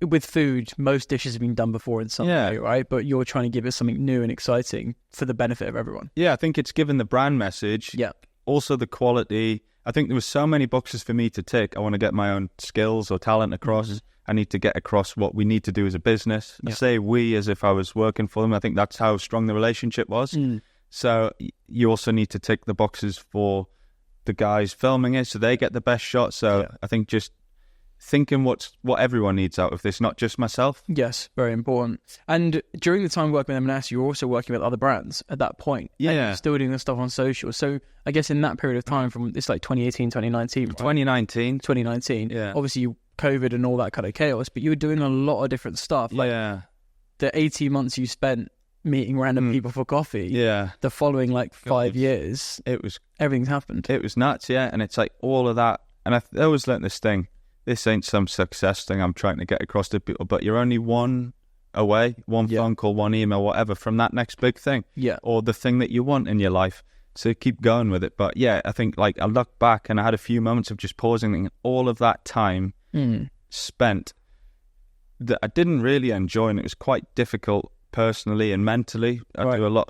with food, most dishes have been done before in some way, right? But you're trying to give it something new and exciting for the benefit of everyone. Yeah, I think it's given the brand message. Yeah. Also the quality. I think there were so many boxes for me to tick. I want to get my own skills or talent across. I need to get across what we need to do as a business. I say we as if I was working for them. I think that's how strong the relationship was. So you also need to tick the boxes for the guys filming it so they get the best shot. So I think just thinking what everyone needs out of this, not just myself. Yes, very important. And during the time working with M&S, you were also working with other brands at that point. Yeah. And you're still doing the stuff on social. So I guess in that period of time, from it's like 2018, 2019, right? 2019. Yeah. Obviously, COVID and all that kind of chaos, but you were doing a lot of different stuff. Like the 18 months you spent meeting random people for coffee. Yeah. The following like 5 years, everything's happened. It was nuts, and it's like all of that. And I always learned this thing. This ain't some success thing I'm trying to get across to people, but you're only one away, one phone call, one email, whatever, from that next big thing. Yeah. Or the thing that you want in your life. So keep going with it. But yeah, I think like I look back and I had a few moments of just pausing and all of that time spent that I didn't really enjoy, and it was quite difficult personally and mentally. I do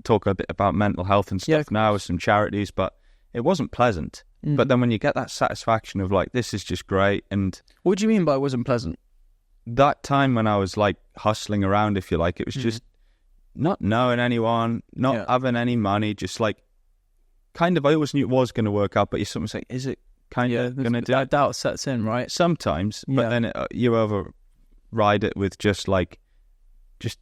talk a bit about mental health and stuff now with some charities, but it wasn't pleasant. But then when you get that satisfaction of like, this is just great. And what do you mean by it wasn't pleasant? That time when I was like hustling around, if you like, it was just not knowing anyone, not having any money, just like kind of, I always knew it was going to work out, but you sometimes say, is it kind of going to do? That doubt sets in, right? Sometimes, but then you override it with just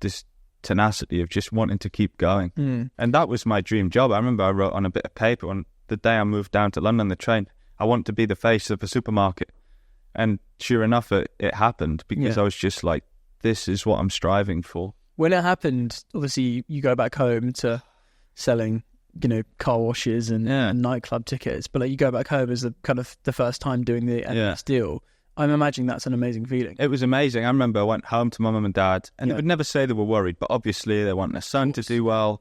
this tenacity of just wanting to keep going. And that was my dream job. I remember I wrote on a bit of paper on the day I moved down to London on the train, I want to be the face of a supermarket. And sure enough, it happened, because I was just like, this is what I'm striving for. When it happened, obviously you go back home to selling, car washes and nightclub tickets, but like you go back home as the kind of the first time doing the M&S deal. I'm imagining that's an amazing feeling. It was amazing. I remember I went home to my mum and dad, and they would never say they were worried, but obviously they want their son to do well.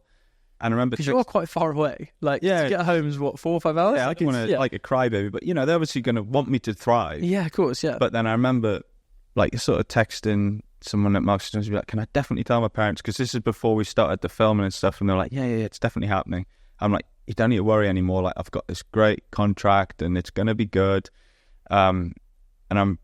And I remember, because you're quite far away. Like, to get home is what, 4 or 5 hours? Yeah, I don't want to like a crybaby, but they're obviously going to want me to thrive. Yeah, of course, yeah. But then I remember, like, sort of texting someone at Marks and Spencer, be like, "Can I definitely tell my parents?" Because this is before we started the filming and stuff, and they're like, "Yeah, it's definitely happening." I'm like, "You don't need to worry anymore. Like, I've got this great contract, and it's going to be good, and I'm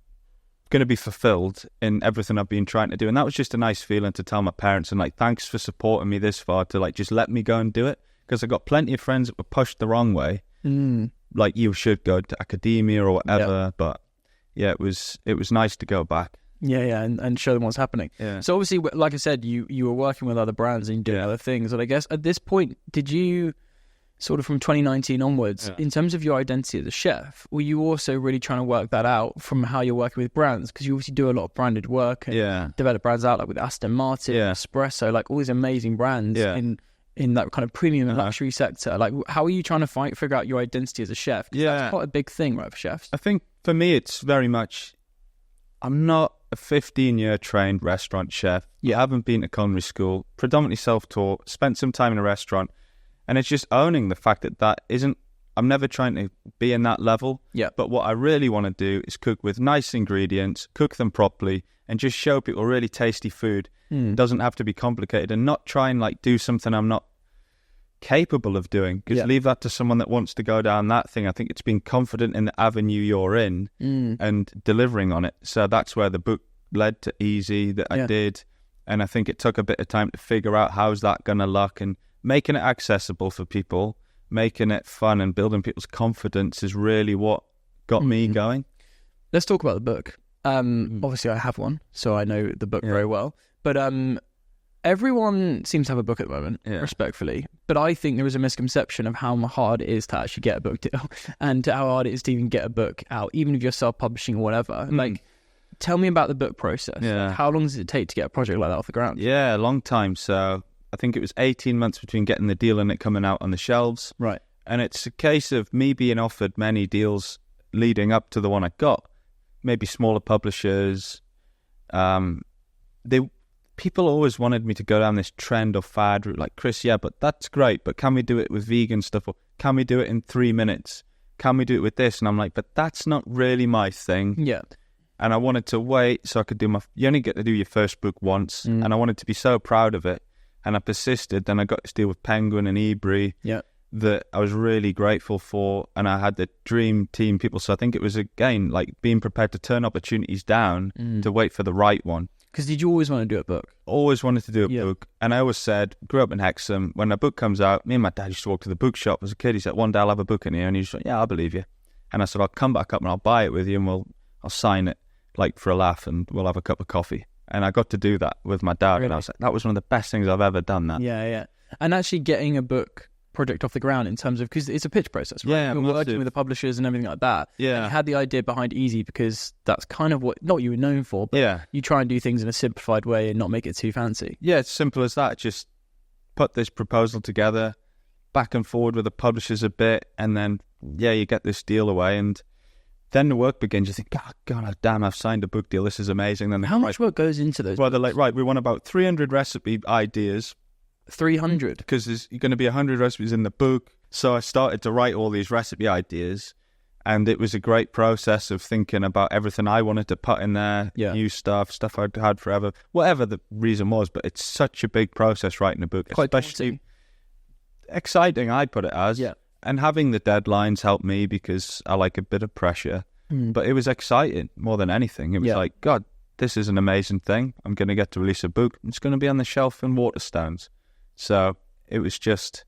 going to be fulfilled in everything I've been trying to do." And that was just a nice feeling to tell my parents, and like, thanks for supporting me this far, to like just let me go and do it, because I got plenty of friends that were pushed the wrong way, like, you should go to academia or whatever. But it was nice to go back, and show them what's happening. So obviously, like I said, you were working with other brands and doing other things, and I guess at this point, did you sort of from 2019 onwards, in terms of your identity as a chef, were you also really trying to work that out from how you're working with brands? Because you obviously do a lot of branded work and develop brands out, like with Aston Martin, Espresso, like all these amazing brands in that kind of premium and luxury sector. Like, how are you trying to figure out your identity as a chef? That's quite a big thing, right, for chefs? I think for me, it's very much, I'm not a 15-year trained restaurant chef. I haven't been to culinary school, predominantly self-taught, spent some time in a restaurant. And it's just owning the fact that isn't, I'm never trying to be in that level. But what I really want to do is cook with nice ingredients, cook them properly, and just show people really tasty food. It doesn't have to be complicated, and not try and like do something I'm not capable of doing, because leave that to someone that wants to go down that thing. I think it's being confident in the avenue you're in and delivering on it. So that's where the book led to Easy that I did. And I think it took a bit of time to figure out how's that going to look, and making it accessible for people, making it fun and building people's confidence is really what got me going. Let's talk about the book. Obviously I have one, so I know the book very well. But everyone seems to have a book at the moment, respectfully. But I think there is a misconception of how hard it is to actually get a book deal and how hard it is to even get a book out, even if you're self-publishing or whatever. Like, tell me about the book process. Like, how long does it take to get a project like that off the ground? Yeah, a long time. So I think it was 18 months between getting the deal and it coming out on the shelves. Right. And it's a case of me being offered many deals leading up to the one I got. Maybe smaller publishers. People always wanted me to go down this trend or fad route, like, Chris, but that's great, but can we do it with vegan stuff? Or can we do it in 3 minutes? Can we do it with this? And I'm like, but that's not really my thing. Yeah. And I wanted to wait so I could do you only get to do your first book once. And I wanted to be so proud of it. And I persisted. Then I got this deal with Penguin and Ebury that I was really grateful for. And I had the dream team people. So I think it was, again, like being prepared to turn opportunities down to wait for the right one. Because did you always want to do a book? Always wanted to do a book. And I always said, grew up in Hexham, when a book comes out, me and my dad used to walk to the bookshop as a kid. He said, one day I'll have a book in here. And he just went, yeah, I believe you. And I said, I'll come back up and I'll buy it with you and I'll sign it, like, for a laugh, and we'll have a cup of coffee. And I got to do that with my dad. Really? And I was like, that was one of the best things I've ever done, that. Yeah. And actually getting a book project off the ground, in terms of, because it's a pitch process, right? Yeah, you're working with the publishers and everything like that. Yeah. And you had the idea behind Easy because that's kind of what, not what you were known for, but you try and do things in a simplified way and not make it too fancy. Yeah, it's simple as that. Just put this proposal together, back and forward with the publishers a bit, and then, you get this deal away, and then the work begins. You think, God damn, I've signed a book deal. This is amazing. Then how much work goes into those? Well, they're like, right, we want about 300 recipe ideas. 300? Because there's going to be 100 recipes in the book. So I started to write all these recipe ideas, and it was a great process of thinking about everything I wanted to put in there, new stuff I'd had forever, whatever the reason was. But it's such a big process writing a book, quite especially exciting, I put it as. Yeah. And having the deadlines helped me because I like a bit of pressure. But it was exciting more than anything. It was like, God, this is an amazing thing. I'm going to get to release a book. It's going to be on the shelf in Waterstones. So it was just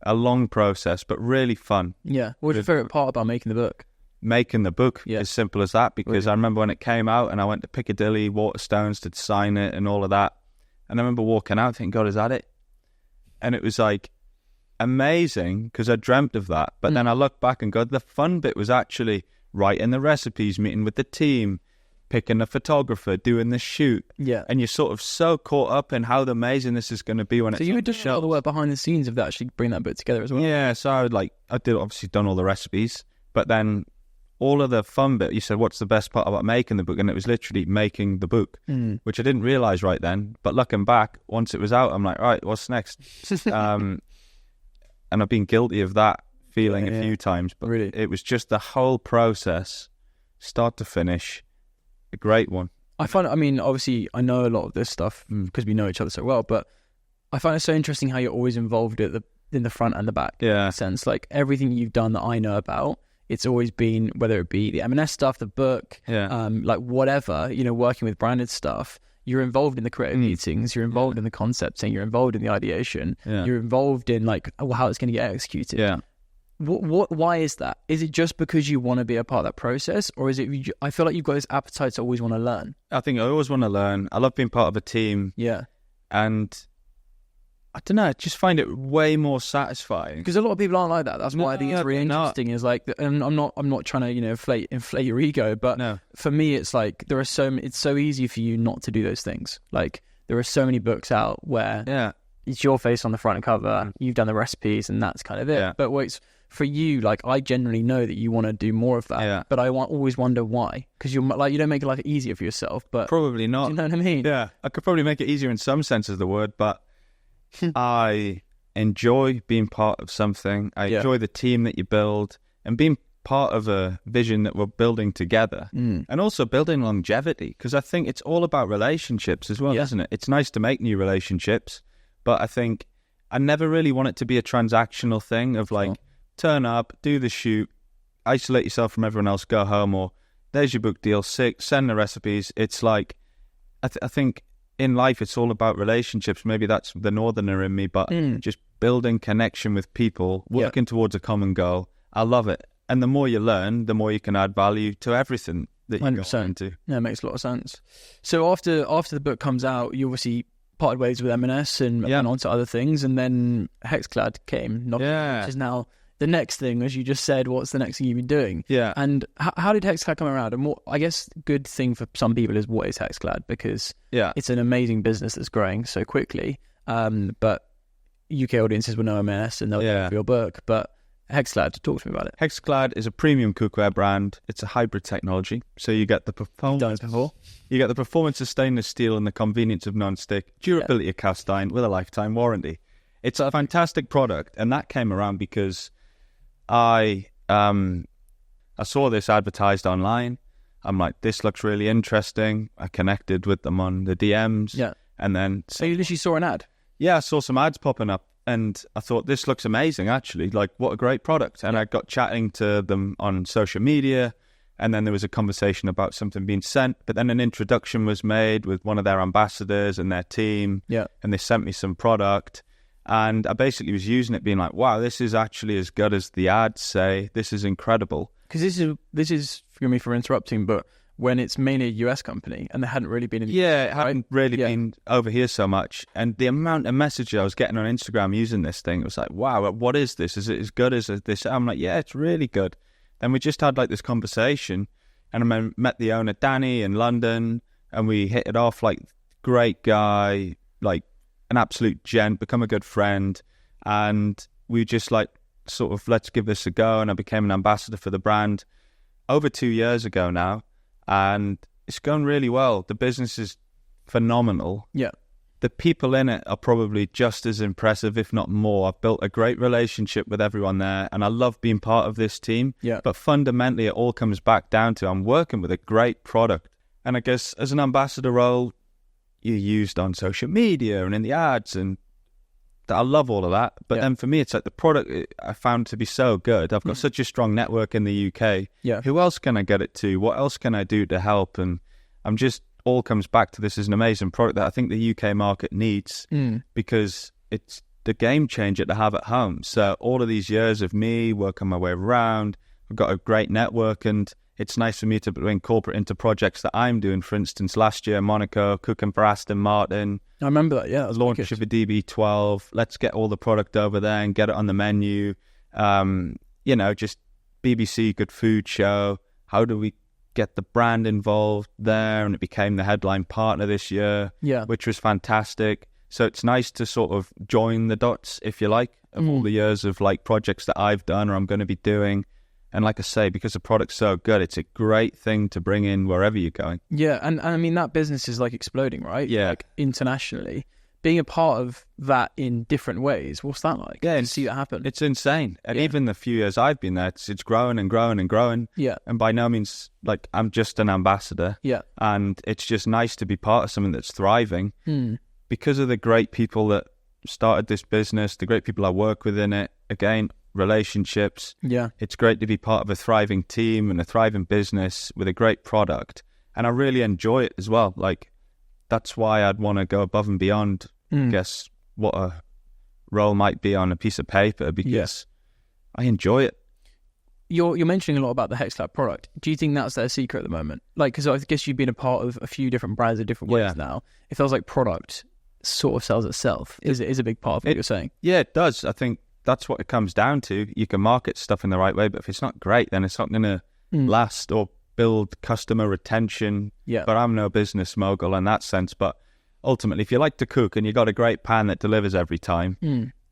a long process, but really fun. Yeah. What's your favourite part about making the book? Making the book, as simple as that, because I remember when it came out and I went to Piccadilly, Waterstones to sign it and all of that. And I remember walking out thinking, God, is that it? And it was like amazing because I dreamt of that. But then I look back and go, the fun bit was actually writing the recipes, meeting with the team, picking a photographer, doing the shoot. Yeah. And you're sort of so caught up in how amazing this is going to be when it's So you were doing all the work behind the scenes of actually bring that book together as well? Yeah, so I did obviously done all the recipes, but then all of the fun bit, you said, what's the best part about making the book? And it was literally making the book, which I didn't realise right then. But looking back, once it was out, I'm like, right, what's next? And I've been guilty of that feeling a few times, but really, it was just the whole process, start to finish, a great one. Obviously, I know a lot of this stuff because we know each other so well, but I find it so interesting how you're always involved in the front and the back. Yeah. In a sense, like everything you've done that I know about, it's always been, whether it be the M&S stuff, the book, like whatever, working with branded stuff, you're involved in the creative meetings, you're involved in the concepting, you're involved in the ideation, you're involved in like how it's going to get executed. Yeah. Why is that? Is it just because you want to be a part of that process, or is it? I feel like you've got this appetite to always want to learn. I think I always want to learn. I love being part of a team. Yeah, and I don't know. I just find it way more satisfying because a lot of people aren't like that. That's why I think it's really interesting. Is like, and I'm not trying to inflate your ego, but for me, it's like it's so easy for you not to do those things. Like there are so many books out where it's your face on the front cover. You've done the recipes, and that's kind of it. Yeah. But what's for you, like I generally know that you want to do more of that, but I always wonder why. Because you're like, you don't make it life easier for yourself, but probably not. Do you know what I mean? Yeah, I could probably make it easier in some sense of the word, but I enjoy being part of something. I enjoy the team that you build and being part of a vision that we're building together, and also building longevity. Because I think it's all about relationships as well, isn't it? It's nice to make new relationships, but I think I never really want it to be a transactional thing of like, turn up, do the shoot, isolate yourself from everyone else, go home, or there's your book deal, send the recipes. It's like, I think in life it's all about relationships. Maybe that's the northerner in me, but just building connection with people, working towards a common goal. I love it. And the more you learn, the more you can add value to everything that you go into. Yeah, it makes a lot of sense. So after the book comes out, you obviously parted ways with M&S and went on to other things, and then Hexclad came, which is now the next thing. As you just said, what's the next thing you've been doing? Yeah. And how did Hexclad come around? And what, I guess, good thing for some people is, what is Hexclad? Because it's an amazing business that's growing so quickly. But UK audiences will know M&S and they'll know your book. But Hexclad, talk to me about it. Hexclad is a premium cookware brand. It's a hybrid technology, so you get the performance. You get the performance of stainless steel and the convenience of non-stick, durability of cast iron with a lifetime warranty. It's a fantastic product, and that came around because I saw this advertised online. I'm like, this looks really interesting. I connected with them on the DMs, and then so you literally saw an ad. Yeah, I saw some ads popping up. And I thought, this looks amazing, actually. Like, what a great product. And I got chatting to them on social media. And then there was a conversation about something being sent. But then an introduction was made with one of their ambassadors and their team. Yeah. And they sent me some product. And I basically was using it, being like, wow, this is actually as good as the ads say. This is incredible. Because this is, forgive me for interrupting, but when it's mainly a US company and they hadn't really been in the it hadn't really been over here so much. And the amount of messages I was getting on Instagram using this thing, it was like, wow, what is this? Is it as good as this? I'm like, yeah, it's really good. Then we just had like this conversation, and I met the owner, Danny, in London, and we hit it off. Like, great guy, like an absolute gent, become a good friend. And we just like, sort of, let's give this a go. And I became an ambassador for the brand over 2 years ago now. And it's going really well. The business is phenomenal. Yeah. The people in it are probably just as impressive, if not more. I've built a great relationship with everyone there, and I love being part of this team. Yeah. But fundamentally, it all comes back down to I'm working with a great product. And I guess as an ambassador role, you're used on social media and in the ads, and I love all of that. But then for me, it's like the product I found to be so good. I've got such a strong network in the UK. Yeah. Who else can I get it to? What else can I do to help? And I'm just, all comes back to this is an amazing product that I think the UK market needs because it's the game changer to have at home. So all of these years of me working my way around, I've got a great network, and it's nice for me to incorporate into projects that I'm doing. For instance, last year, Monaco, cooking for Aston Martin. I remember that, yeah. Launch of a DB12. Let's get all the product over there and get it on the menu. Just BBC Good Food Show. How do we get the brand involved there? And it became the headline partner this year, which was fantastic. So it's nice to sort of join the dots, if you like, of all the years of like projects that I've done or I'm going to be doing. And like I say, because the product's so good, it's a great thing to bring in wherever you're going. Yeah, and I mean, that business is like exploding, right? Yeah. Like internationally. Being a part of that in different ways, what's that like? Yeah, to see that happen. It's insane. And even the few years I've been there, it's growing and growing and growing. Yeah. And by no means, like, I'm just an ambassador. Yeah. And it's just nice to be part of something that's thriving because of the great people that started this business, the great people I work with in it. Again, relationships. Yeah. It's great to be part of a thriving team and a thriving business with a great product. And I really enjoy it as well. Like, that's why I'd want to go above and beyond, I guess, what a role might be on a piece of paper, because I enjoy it. You're mentioning a lot about the Hexclad product. Do you think that's their secret at the moment? Like, because I guess you've been a part of a few different brands in different ways now. It feels like product sort of sells itself. Is a big part of what you're saying? Yeah, it does. I think that's what it comes down to. You can market stuff in the right way, but if it's not great, then it's not going to last or build customer retention. Yeah. But I'm no business mogul in that sense. But ultimately, if you like to cook and you got a great pan that delivers every time,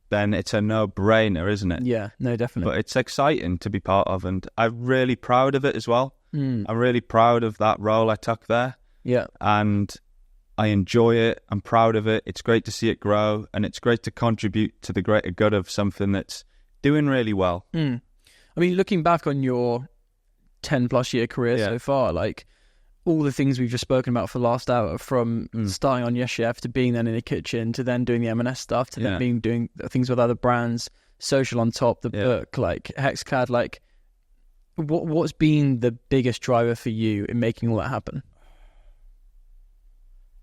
then it's a no-brainer, isn't it? Yeah, no, definitely. But it's exciting to be part of, and I'm really proud of it as well. I'm really proud of that role I took there. Yeah. And I enjoy it. I'm proud of it. It's great to see it grow, and it's great to contribute to the greater good of something that's doing really well. I mean, looking back on your 10-plus year career so far, like, all the things we've just spoken about for the last hour, from starting on Yes Chef to being then in the kitchen to then doing the M&S stuff to then doing things with other brands, social on top, the book, like Hexclad, like what's been the biggest driver for you in making all that happen?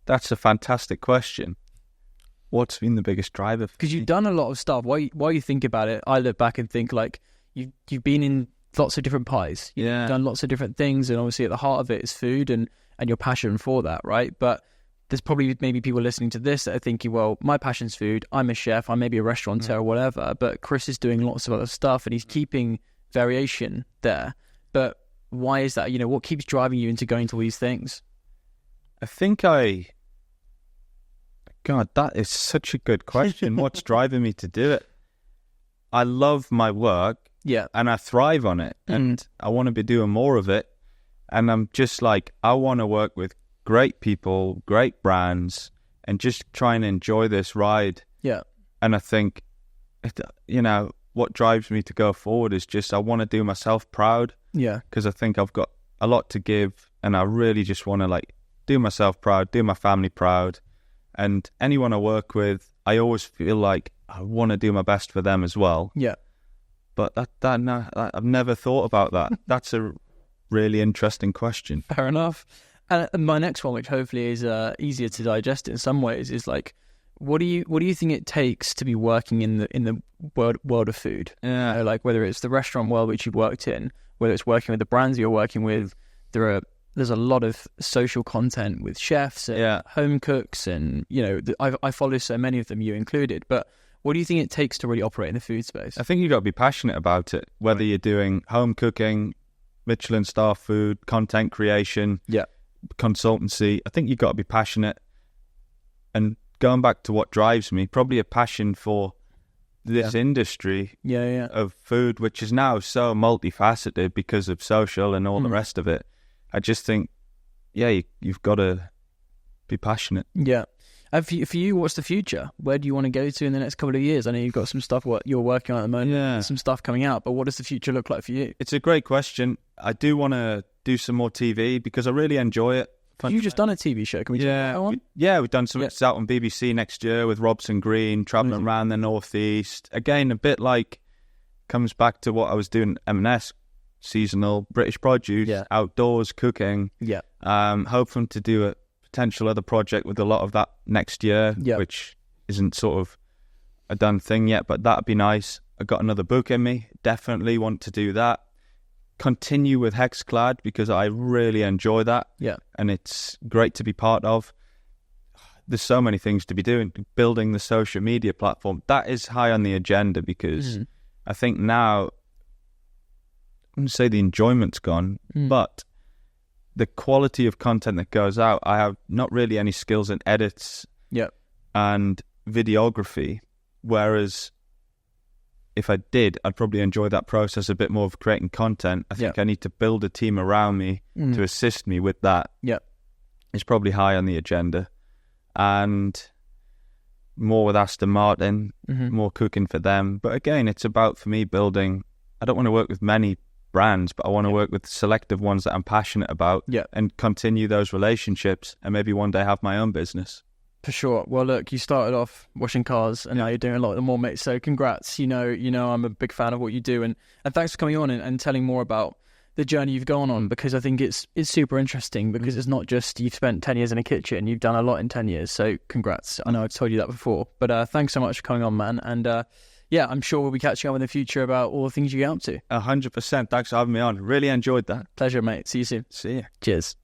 That's a fantastic question. What's been the biggest driver? Because you've done a lot of stuff. While you think about it, I look back and think like you've been in lots of different pies. You've done lots of different things, and obviously at the heart of it is food and your passion for that, right? But there's probably maybe people listening to this that are thinking, well, my passion's food. I'm a chef. I may be a restaurateur or whatever, but Chris is doing lots of other stuff and he's keeping variation there. But why is that? What keeps driving you into going to all these things? I think God, that is such a good question. What's driving me to do it? I love my work. Yeah. And I thrive on it. And I want to be doing more of it. And I'm just like, I want to work with great people, great brands, and just try and enjoy this ride. Yeah. And I think, what drives me to go forward is just, I want to do myself proud. Yeah. Because I think I've got a lot to give. And I really just want to do myself proud, do my family proud. And anyone I work with, I always feel like I want to do my best for them as well. Yeah. But I've never thought about that. That's a really interesting question. Fair enough. And my next one, which hopefully is easier to digest in some ways, is like, what do you think it takes to be working in the world of food? Yeah. Like whether it's the restaurant world which you've worked in, whether it's working with the brands you're working with, there's a lot of social content with chefs and home cooks, and I follow so many of them, you included. But what do you think it takes to really operate in the food space? I think you've got to be passionate about it, whether you're doing home cooking, Michelin star food, content creation, consultancy. I think you've got to be passionate. And going back to what drives me, probably a passion for this industry of food, which is now so multifaceted because of social and all the rest of it. I just think, you've got to be passionate. Yeah. And for you, what's the future? Where do you want to go to in the next couple of years? I know you've got some stuff what you're working on at the moment, some stuff coming out, but what does the future look like for you? It's a great question. I do want to do some more TV because I really enjoy it. You've just done a TV show. Can we talk about that one? We've done some. It's out on BBC next year with Robson Green, travelling around the Northeast. Again, a bit comes back to what I was doing at M&S, seasonal British produce, outdoors cooking. Yeah. Hoping to do a potential other project with a lot of that next year, which isn't sort of a done thing yet, but that'd be nice. I got another book in me. Definitely want to do that. Continue with Hexclad because I really enjoy that. Yeah. And it's great to be part of. There's so many things to be doing. Building the social media platform, that is high on the agenda because I think now, I wouldn't say the enjoyment's gone, but the quality of content that goes out, I have not really any skills in edits and videography, whereas if I did, I'd probably enjoy that process a bit more of creating content. I think I need to build a team around me to assist me with that. Yeah. It's probably high on the agenda. And more with Aston Martin, more cooking for them. But again, it's about, for me, building, I don't want to work with many brands, but I want to work with selective ones that I'm passionate about and continue those relationships and maybe one day have my own business. For sure. Well, look, you started off washing cars and now you're doing a lot more, mate. So congrats. You know, I'm a big fan of what you do. And thanks for coming on and telling more about the journey you've gone on, because I think it's super interesting, because it's not just you've spent 10 years in a kitchen, you've done a lot in 10 years. So congrats. I know I've told you that before, but thanks so much for coming on, man. And I'm sure we'll be catching up in the future about all the things you get up to. 100%. Thanks for having me on. Really enjoyed that. Pleasure, mate. See you soon. See you. Cheers.